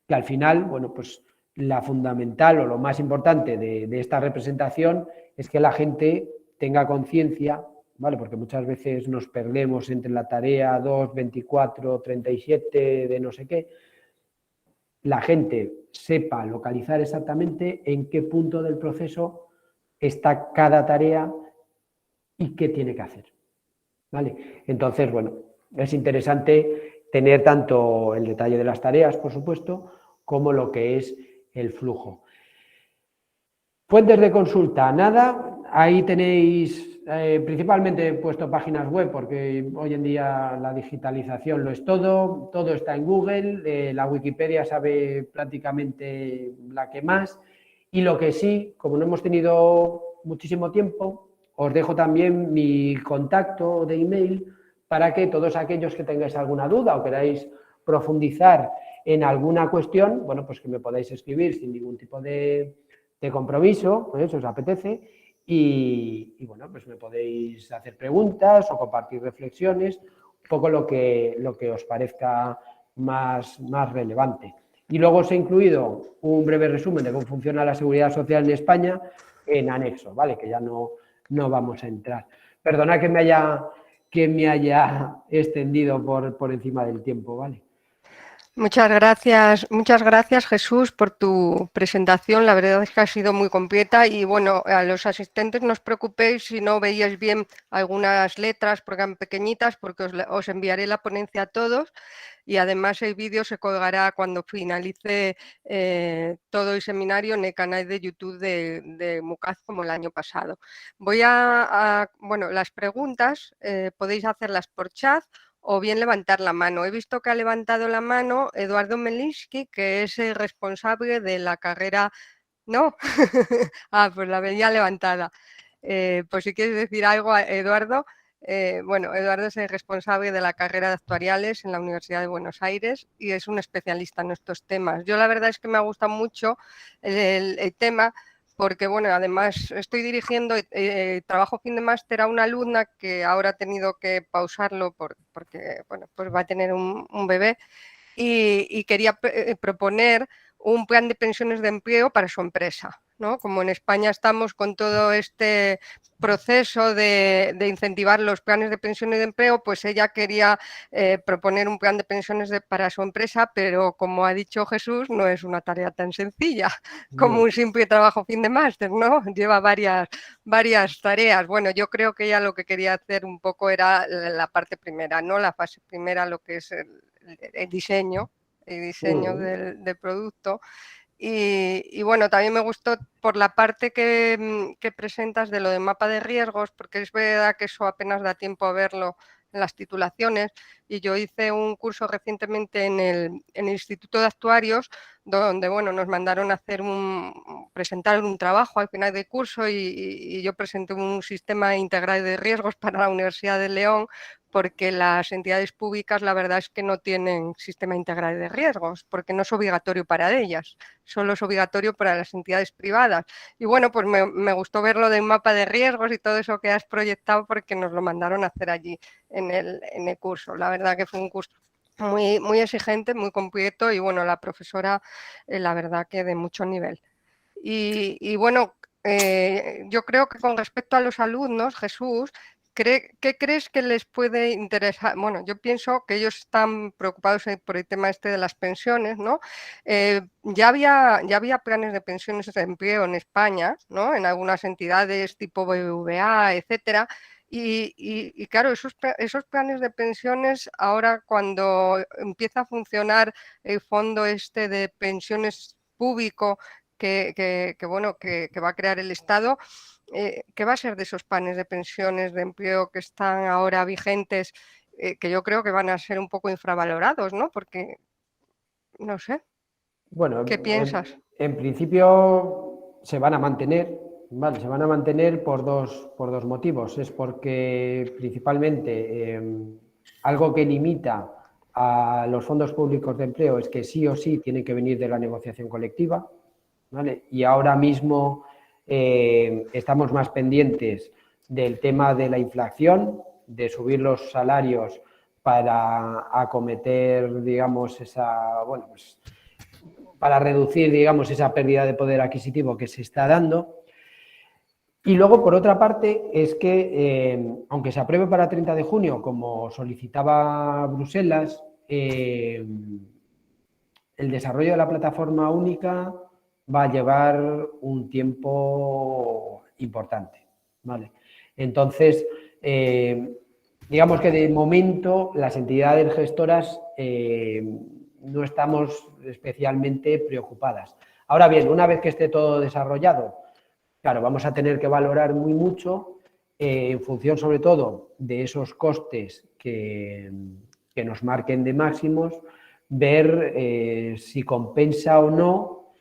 Que al final, bueno, pues la fundamental o lo más importante de esta representación es que la gente tenga conciencia, ¿vale? Porque muchas veces nos perdemos entre la tarea 2, 24, 37 de no sé qué. La gente sepa localizar exactamente en qué punto del proceso está cada tarea y qué tiene que hacer, ¿vale? Entonces, bueno, es interesante tener tanto el detalle de las tareas, por supuesto, como lo que es el flujo. Fuentes de consulta, nada, ahí tenéis, principalmente he puesto páginas web porque hoy en día la digitalización lo es todo, todo está en Google, la Wikipedia sabe prácticamente la que más, y lo que sí, como no hemos tenido muchísimo tiempo, os dejo también mi contacto de email para que todos aquellos que tengáis alguna duda o queráis profundizar en alguna cuestión, bueno, pues que me podáis escribir sin ningún tipo de compromiso, pues, os apetece, y bueno, pues me podéis hacer preguntas o compartir reflexiones, un poco lo que os parezca más relevante. Y luego os he incluido un breve resumen de cómo funciona la seguridad social en España en anexo, ¿vale? Que ya no vamos a entrar. Perdona que me haya extendido por encima del tiempo, ¿vale? Muchas gracias Jesús por tu presentación. La verdad es que ha sido muy completa y bueno, a los asistentes no os preocupéis si no veíais bien algunas letras porque eran pequeñitas, porque os enviaré la ponencia a todos y además el vídeo se colgará cuando finalice todo el seminario en el canal de YouTube de MUCAZ como el año pasado. Bueno, las preguntas podéis hacerlas por chat o bien levantar la mano. He visto que ha levantado la mano Eduardo Melinsky, que es el responsable de la carrera... ¿No? Pues la venía levantada. Pues si quieres decir algo, Eduardo. Bueno, Eduardo es el responsable de la carrera de actuariales en la Universidad de Buenos Aires y es un especialista en estos temas. Yo la verdad es que me ha gustado mucho el tema porque, bueno, además estoy dirigiendo trabajo fin de máster a una alumna que ahora ha tenido que pausarlo porque, bueno, pues va a tener un bebé y quería proponer un plan de pensiones de empleo para su empresa. ¿no? Como en España estamos con todo este proceso de incentivar los planes de pensiones de empleo, pues ella quería proponer un plan de pensiones para su empresa, pero como ha dicho Jesús, no es una tarea tan sencilla como un simple trabajo fin de máster, ¿no? Lleva varias tareas. Bueno, yo creo que ella lo que quería hacer un poco era la parte primera, ¿no? La fase primera, lo que es el diseño del producto. Y bueno, también me gustó por la parte que presentas de lo de mapa de riesgos, porque es verdad que eso apenas da tiempo a verlo en las titulaciones, y yo hice un curso recientemente en el Instituto de Actuarios, donde bueno, nos mandaron a hacer presentar un trabajo al final del curso y yo presenté un sistema integral de riesgos para la Universidad de León, porque las entidades públicas la verdad es que no tienen sistema integral de riesgos, porque no es obligatorio para ellas, solo es obligatorio para las entidades privadas. Y bueno, pues me gustó ver lo del mapa de riesgos y todo eso que has proyectado, porque nos lo mandaron a hacer allí en el curso. La verdad que fue un curso muy exigente, muy completo, y bueno, la profesora, la verdad que de mucho nivel. Y bueno, yo creo que con respecto a los alumnos, Jesús, ¿qué crees que les puede interesar? Bueno, yo pienso que ellos están preocupados por el tema este de las pensiones, ¿no? Ya había planes de pensiones de empleo en España, ¿no? En algunas entidades tipo BBVA, etcétera. Y claro, esos planes de pensiones, ahora cuando empieza a funcionar el fondo este de pensiones público bueno, que va a crear el Estado, ¿qué va a ser de esos planes de pensiones de empleo que están ahora vigentes, que yo creo que van a ser un poco infravalorados, ¿no? Porque, no sé, Bueno, ¿qué piensas? en principio se van a mantener, ¿vale? Se van a mantener por dos motivos. Es porque principalmente algo que limita a los fondos públicos de empleo es que sí o sí tienen que venir de la negociación colectiva, ¿vale? Y ahora mismo estamos más pendientes del tema de la inflación, de subir los salarios para acometer, digamos, para reducir, digamos, esa pérdida de poder adquisitivo que se está dando. Y luego, por otra parte, es que, aunque se apruebe para 30 de junio, como solicitaba Bruselas, el desarrollo de la plataforma única va a llevar un tiempo importante, ¿vale? Entonces, digamos que de momento las entidades gestoras no estamos especialmente preocupadas. Ahora bien, una vez que esté todo desarrollado, claro, vamos a tener que valorar muy mucho en función sobre todo de esos costes que nos marquen de máximos, ver si compensa o no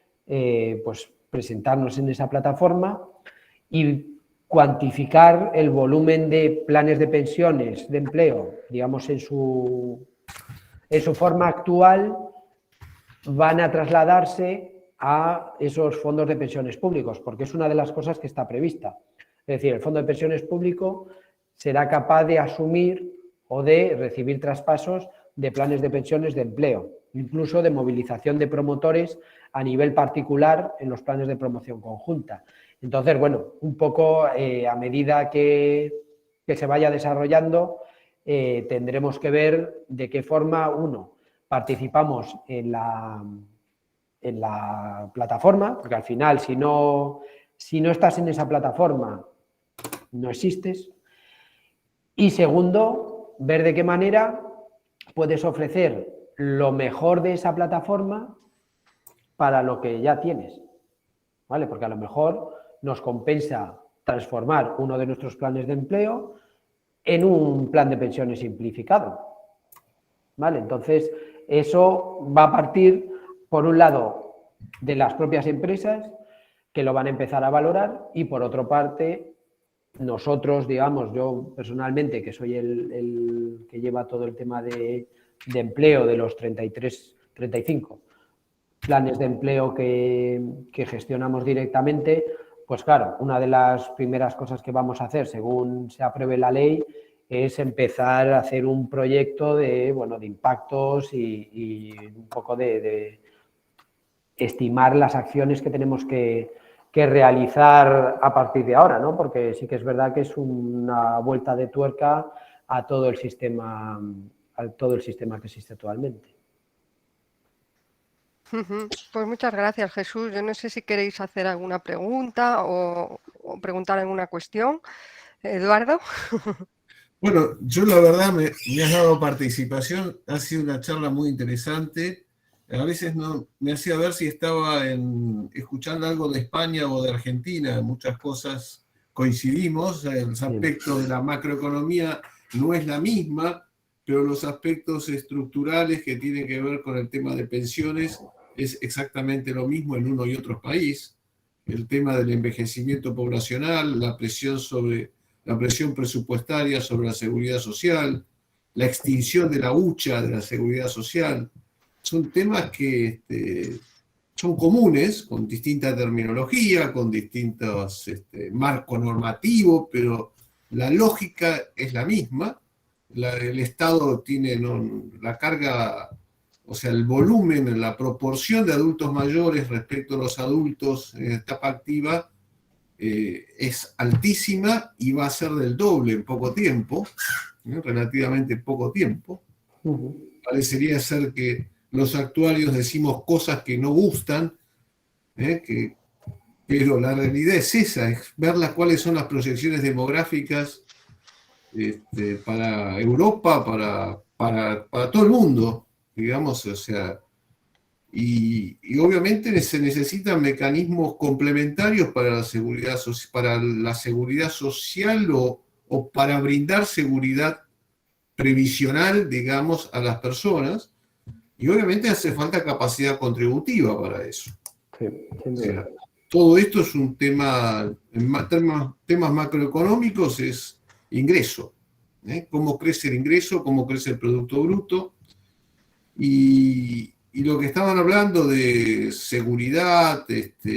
pues presentarnos en esa plataforma y cuantificar el volumen de planes de pensiones de empleo, digamos, en su forma actual, van a trasladarse a esos fondos de pensiones públicos, porque es una de las cosas que está prevista. Es decir, el fondo de pensiones público será capaz de asumir o de recibir traspasos de planes de pensiones de empleo, incluso de movilización de promotores a nivel particular en los planes de promoción conjunta. Entonces, bueno, un poco a medida que se vaya desarrollando, tendremos que ver de qué forma, participamos en la plataforma, porque al final, si no estás en esa plataforma, no existes. Y segundo, ver de qué manera puedes ofrecer lo mejor de esa plataforma para lo que ya tienes, ¿vale? Porque a lo mejor nos compensa transformar uno de nuestros planes de empleo en un plan de pensiones simplificado, ¿vale? Entonces, eso va a partir, por un lado, de las propias empresas que lo van a empezar a valorar y, por otra parte, nosotros, digamos, yo personalmente, que soy el que lleva todo el tema de empleo de los 35 planes de empleo que gestionamos directamente, pues claro, una de las primeras cosas que vamos a hacer según se apruebe la ley es empezar a hacer un proyecto de impactos y un poco de estimar las acciones que tenemos que que realizar a partir de ahora, ¿no? Porque sí que es verdad que es una vuelta de tuerca a todo el sistema que existe actualmente. Pues muchas gracias, Jesús. Yo no sé si queréis hacer alguna pregunta o preguntar alguna cuestión. Eduardo. Bueno, yo la verdad me has dado participación, ha sido una charla muy interesante. A veces no me hacía ver si estaba escuchando algo de España o de Argentina. Muchas cosas coincidimos, el aspecto de la macroeconomía no es la misma, pero los aspectos estructurales que tienen que ver con el tema de pensiones es exactamente lo mismo en uno y otro país. El tema del envejecimiento poblacional, la presión presupuestaria sobre la seguridad social, la extinción de la hucha de la seguridad social, son temas que son comunes, con distinta terminología, con distintos marco normativo, pero la lógica es la misma. El Estado tiene la carga, o sea, el volumen, la proporción de adultos mayores respecto a los adultos en etapa activa es altísima y va a ser del doble en poco tiempo, relativamente poco tiempo. Parecería ser que los actuarios decimos cosas que no gustan, pero la realidad es esa, es ver cuáles son las proyecciones demográficas para Europa, para todo el mundo, digamos, o sea, y obviamente se necesitan mecanismos complementarios para la seguridad social o para brindar seguridad previsional, digamos, a las personas, y obviamente hace falta capacidad contributiva para eso. Sí, o sea, todo esto es un tema, temas macroeconómicos es ingreso, cómo crece el ingreso, cómo crece el Producto Bruto, y lo que estaban hablando de seguridad,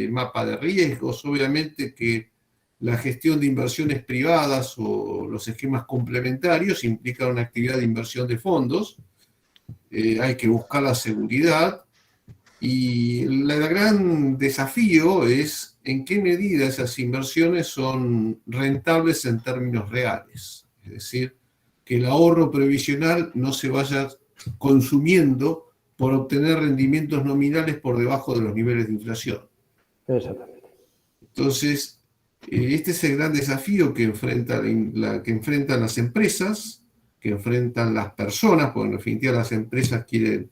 mapa de riesgos, obviamente que la gestión de inversiones privadas o los esquemas complementarios implican una actividad de inversión de fondos. Hay que buscar la seguridad y el gran desafío es en qué medida esas inversiones son rentables en términos reales. Es decir, que el ahorro previsional no se vaya consumiendo por obtener rendimientos nominales por debajo de los niveles de inflación. Exactamente. Entonces, este es el gran desafío que enfrentan las empresas, que enfrentan las personas, porque en definitiva las empresas quieren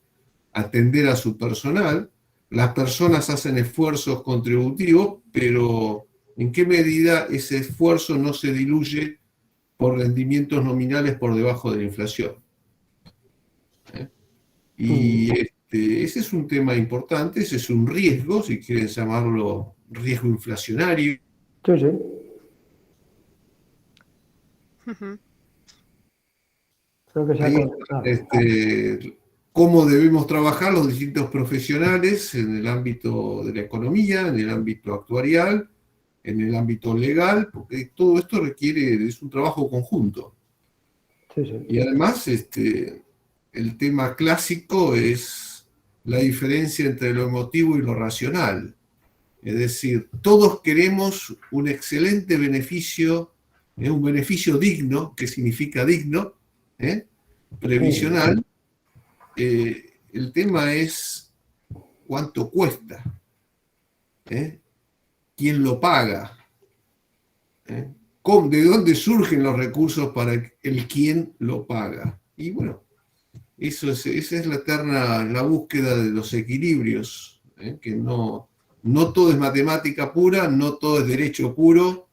atender a su personal, las personas hacen esfuerzos contributivos, pero ¿en qué medida ese esfuerzo no se diluye por rendimientos nominales por debajo de la inflación? Y ese es un tema importante, ese es un riesgo, si quieren llamarlo riesgo inflacionario. Sí, sí. Creo que cómo debemos trabajar los distintos profesionales en el ámbito de la economía, en el ámbito actuarial, en el ámbito legal, porque todo esto es un trabajo conjunto. Sí, sí. Y además, el tema clásico es la diferencia entre lo emotivo y lo racional. Es decir, todos queremos un excelente beneficio, un beneficio digno, que significa digno, previsional. El tema es cuánto cuesta, quién lo paga, de dónde surgen los recursos para el quién lo paga. Y bueno, esa es la búsqueda de los equilibrios, que no todo es matemática pura, no todo es derecho puro.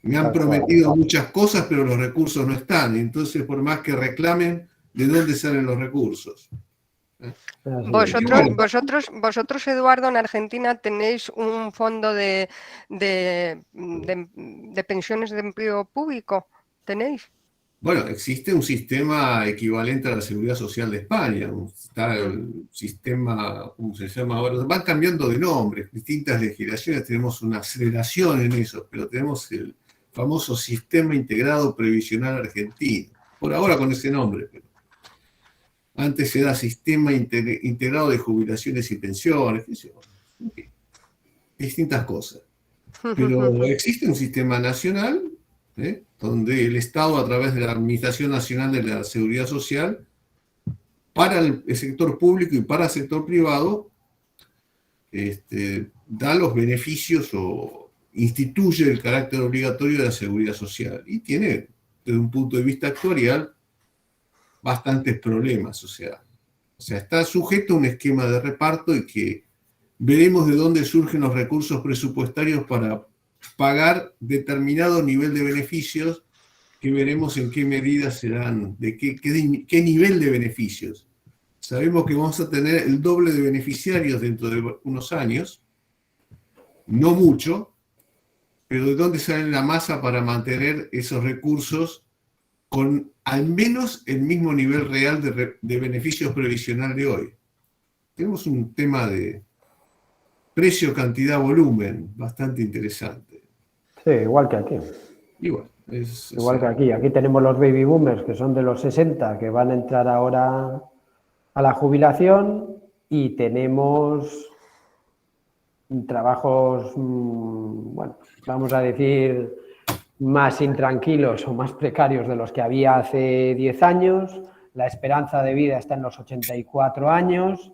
Me han prometido muchas cosas, pero los recursos no están. Entonces, por más que reclamen, ¿de dónde salen los recursos? Vosotros, Eduardo, en Argentina tenéis un fondo de pensiones de empleo público. ¿Tenéis? Bueno, existe un sistema equivalente a la Seguridad Social de España. Está el sistema, ¿cómo se llama ahora? Van cambiando de nombre, distintas legislaciones, tenemos una aceleración en eso, pero tenemos el famoso Sistema Integrado Previsional Argentino, por ahora con ese nombre. Pero antes era Sistema Integrado de Jubilaciones y Pensiones, qué sé yo. distintas cosas. Pero existe un sistema nacional, donde el Estado, a través de la Administración Nacional de la Seguridad Social, para el sector público y para el sector privado, da los beneficios o instituye el carácter obligatorio de la seguridad social. Y tiene, desde un punto de vista actuarial, bastantes problemas. O sea, está sujeto a un esquema de reparto y que veremos de dónde surgen los recursos presupuestarios para pagar determinado nivel de beneficios, que veremos en qué medida serán, de qué nivel de beneficios. Sabemos que vamos a tener el doble de beneficiarios dentro de unos años, no mucho, pero ¿de dónde sale la masa para mantener esos recursos con al menos el mismo nivel real de beneficios previsional de hoy? Tenemos un tema de precio, cantidad, volumen bastante interesante. Sí, igual que aquí. Igual Que aquí. Aquí tenemos los baby boomers, que son de los 60, que van a entrar ahora a la jubilación, y tenemos trabajos, bueno, vamos a decir, más intranquilos o más precarios de los que había hace 10 años. La esperanza de vida está en los 84 años.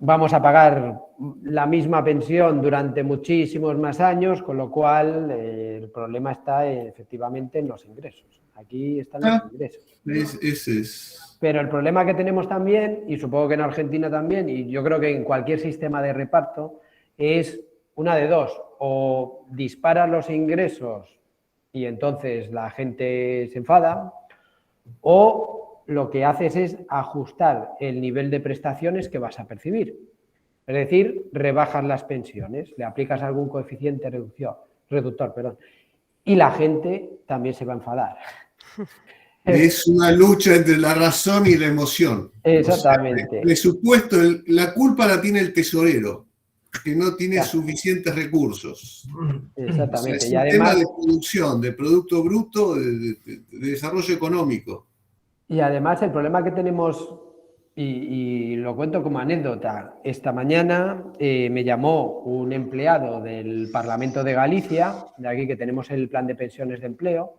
Vamos a pagar la misma pensión durante muchísimos más años, con lo cual el problema está efectivamente en los ingresos. Aquí están los ingresos. Ese es. Pero el problema que tenemos también, y supongo que en Argentina también, y yo creo que en cualquier sistema de reparto, es una de dos: o disparas los ingresos y entonces la gente se enfada, o lo que haces es ajustar el nivel de prestaciones que vas a percibir. Es decir, rebajas las pensiones, le aplicas algún coeficiente reductor, y la gente también se va a enfadar. Es una lucha entre la razón y la emoción. Exactamente. O sea, el presupuesto, la culpa la tiene el tesorero, que no tiene suficientes recursos. Exactamente. O sea, es y un además, tema de producción, de producto bruto, de desarrollo económico. Y además el problema que tenemos, y lo cuento como anécdota, esta mañana me llamó un empleado del Parlamento de Galicia, de aquí que tenemos el plan de pensiones de empleo,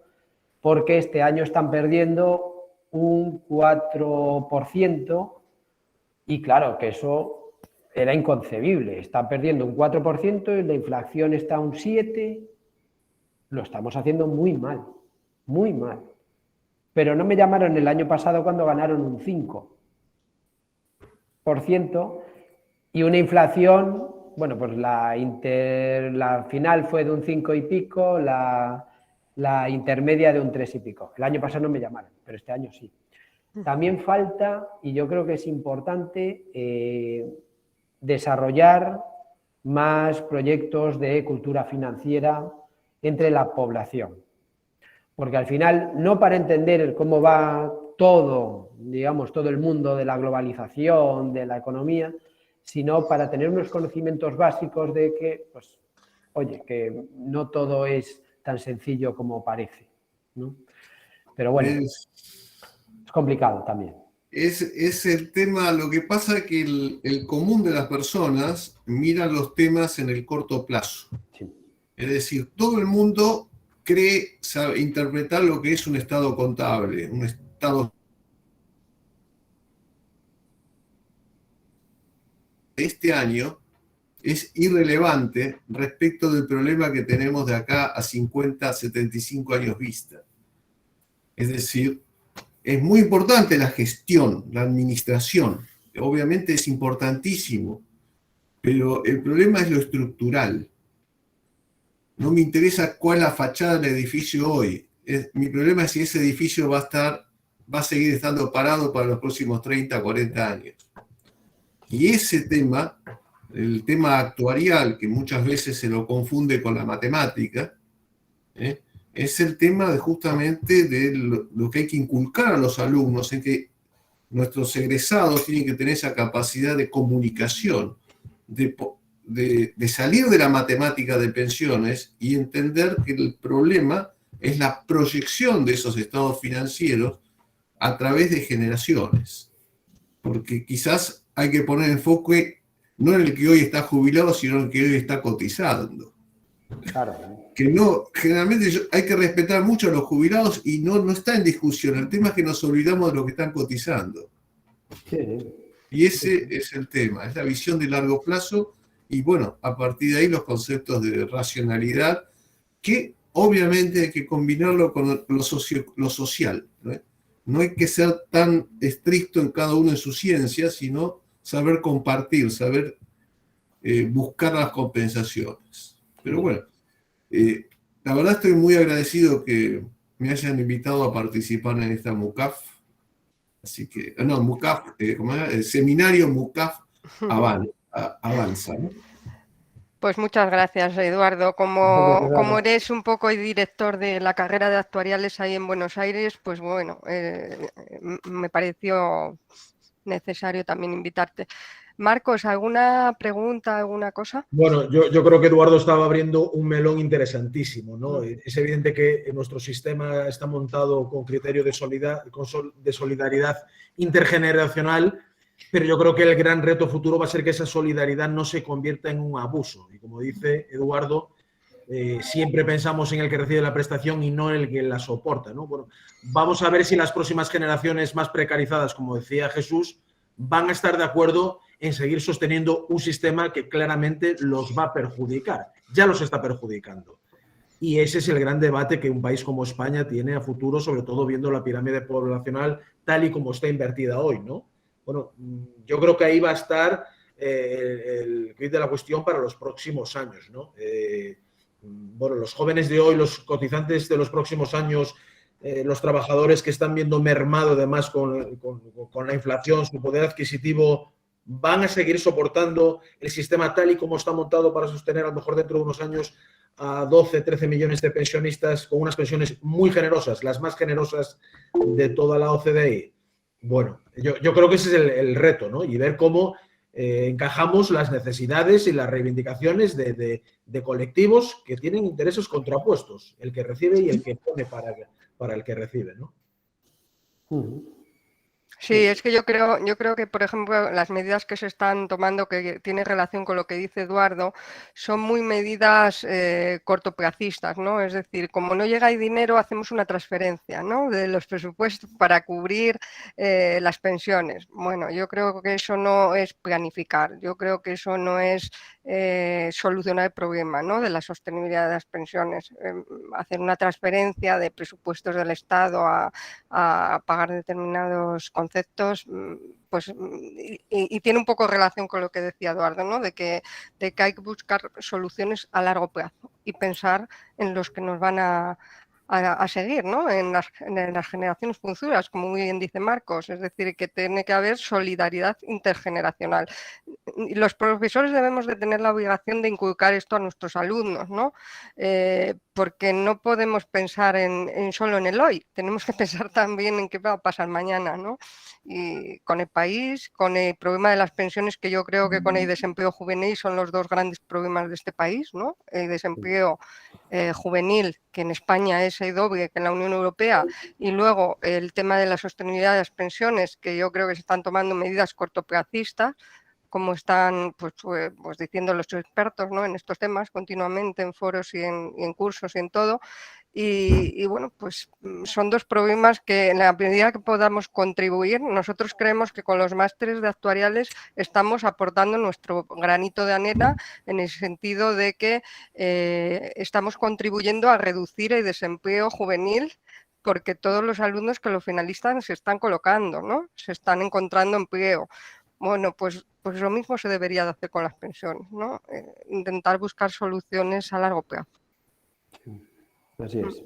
porque este año están perdiendo un 4%, y claro, que eso era inconcebible. Están perdiendo un 4% y la inflación está a un 7%, lo estamos haciendo muy mal, muy mal. Pero no me llamaron el año pasado cuando ganaron un 5% y una inflación, bueno, pues la final fue de un 5 y pico, la intermedia de un 3 y pico. El año pasado no me llamaron, pero este año sí. También falta, y yo creo que es importante, desarrollar más proyectos de cultura financiera entre la población. Porque al final, no para entender cómo va todo, digamos, todo el mundo de la globalización, de la economía, sino para tener unos conocimientos básicos de que, pues, oye, que no todo es tan sencillo como parece, ¿no? Pero bueno, es complicado también. Es el tema, lo que pasa es que el común de las personas mira los temas en el corto plazo. Sí. Es decir, todo el mundo cree sabe interpretar lo que es un estado contable, un estado de este año es irrelevante respecto del problema que tenemos de acá a 50, 75 años vista. Es decir, es muy importante la gestión, la administración, obviamente es importantísimo, pero el problema es lo estructural. No me interesa cuál es la fachada del edificio hoy. Mi problema es si ese edificio va a seguir estando parado para los próximos 30, 40 años. Y ese tema, el tema actuarial, que muchas veces se lo confunde con la matemática, es el tema justamente de lo que hay que inculcar a los alumnos, en que nuestros egresados tienen que tener esa capacidad de comunicación, de salir de la matemática de pensiones y entender que el problema es la proyección de esos estados financieros a través de generaciones. Porque quizás hay que poner enfoque no en el que hoy está jubilado, sino en el que hoy está cotizando. Claro. Que no, generalmente hay que respetar mucho a los jubilados y no está en discusión. El tema es que nos olvidamos de los que están cotizando. Sí, sí. Y ese es el tema, es la visión de largo plazo y bueno, a partir de ahí los conceptos de racionalidad, que obviamente hay que combinarlo con lo social, ¿no? No hay que ser tan estricto en cada uno de sus ciencias, sino saber compartir, saber buscar las compensaciones. Pero bueno, la verdad estoy muy agradecido que me hayan invitado a participar en esta MUCAF. Así que, no, MUCAF, ¿cómo era? El seminario MUCAF Avanza, ¿no? Pues muchas gracias, Eduardo. Como eres un poco el director de la carrera de actuariales ahí en Buenos Aires, pues bueno, me pareció necesario también invitarte. Marcos, ¿alguna pregunta, alguna cosa? Bueno, yo creo que Eduardo estaba abriendo un melón interesantísimo, ¿no? Es evidente que nuestro sistema está montado con criterio de solidaridad intergeneracional, pero yo creo que el gran reto futuro va a ser que esa solidaridad no se convierta en un abuso. Y como dice Eduardo, siempre pensamos en el que recibe la prestación y no en el que la soporta, ¿no? Bueno, vamos a ver si las próximas generaciones más precarizadas, como decía Jesús, van a estar de acuerdo en seguir sosteniendo un sistema que claramente los va a perjudicar. Ya los está perjudicando. Y ese es el gran debate que un país como España tiene a futuro, sobre todo viendo la pirámide poblacional tal y como está invertida hoy, ¿no? Bueno, yo creo que ahí va a estar el quid de la cuestión para los próximos años, ¿no? Bueno, los jóvenes de hoy, los cotizantes de los próximos años, los trabajadores que están viendo mermado además con la inflación, su poder adquisitivo, van a seguir soportando el sistema tal y como está montado para sostener a lo mejor dentro de unos años a 12, 13 millones de pensionistas con unas pensiones muy generosas, las más generosas de toda la OCDE. Bueno, yo creo que ese es el reto, ¿no? Y ver cómo encajamos las necesidades y las reivindicaciones de colectivos que tienen intereses contrapuestos, el que recibe y el que pone para el que recibe, ¿no? Sí, es que yo creo que, por ejemplo, las medidas que se están tomando, que tienen relación con lo que dice Eduardo, son muy medidas cortoplacistas, ¿no? Es decir, como no llega el dinero, hacemos una transferencia, ¿no? De los presupuestos para cubrir las pensiones. Bueno, yo creo que eso no es planificar, yo creo que eso no es solucionar el problema, ¿no? De la sostenibilidad de las pensiones. Hacer una transferencia de presupuestos del Estado a pagar determinados conceptos, pues, y tiene un poco relación con lo que decía Eduardo, ¿no? De que hay que buscar soluciones a largo plazo y pensar en los que nos van a seguir, ¿no? En las generaciones futuras, como muy bien dice Marcos, es decir, que tiene que haber solidaridad intergeneracional. Los profesores debemos de tener la obligación de inculcar esto a nuestros alumnos, ¿no? Porque no podemos pensar solo en el hoy, tenemos que pensar también en qué va a pasar mañana, ¿no? Y con el país, con el problema de las pensiones, que yo creo que con el desempleo juvenil son los dos grandes problemas de este país, ¿no? El desempleo juvenil, que en España es el doble que en la Unión Europea, y luego el tema de la sostenibilidad de las pensiones, que yo creo que se están tomando medidas cortoplacistas, como están pues diciendo los expertos, ¿no? En estos temas continuamente en foros y en cursos y en todo. Y bueno, pues son dos problemas que en la medida que podamos contribuir, nosotros creemos que con los másteres de actuariales estamos aportando nuestro granito de arena en el sentido de que estamos contribuyendo a reducir el desempleo juvenil, porque todos los alumnos que lo finalizan se están colocando, ¿no? Se están encontrando empleo. Bueno, pues lo mismo se debería de hacer con las pensiones, ¿no? Intentar buscar soluciones a largo plazo. Así es.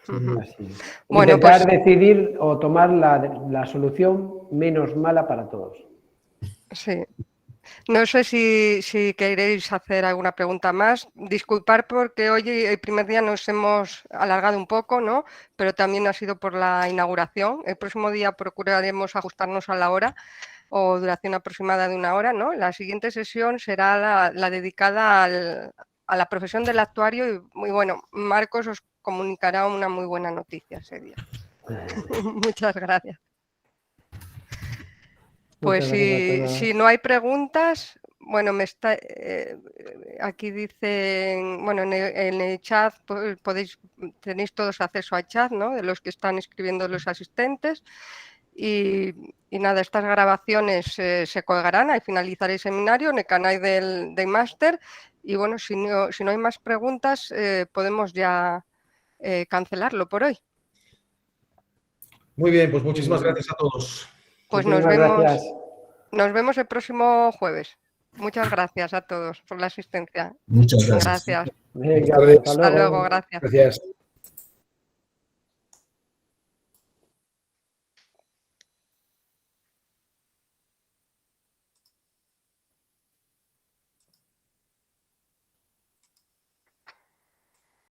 Así es. Bueno, intentar pues, decidir o tomar la solución menos mala para todos. Sí. No sé si queréis hacer alguna pregunta más. Disculpar porque hoy el primer día nos hemos alargado un poco, ¿no? Pero también ha sido por la inauguración. El próximo día procuraremos ajustarnos a la hora o duración aproximada de 1 hora, ¿no? La siguiente sesión será la dedicada a la profesión del actuario y muy bueno, Marcos os comunicará una muy buena noticia ese día. Muchas gracias. Pues si no hay preguntas, Bueno, aquí dicen, bueno, en el chat tenéis todos acceso al chat, ¿no? De los que están escribiendo los asistentes. Y nada, estas grabaciones se colgarán al finalizar el seminario en el canal del máster. Y bueno, si no hay más preguntas, podemos ya cancelarlo por hoy. Muy bien, pues muchísimas gracias a todos. Pues Gracias. nos vemos el próximo jueves. Muchas gracias a todos por la asistencia. Muchas gracias. Gracias. Venga, Buenas tardes. hasta Hasta luego, gracias. Gracias.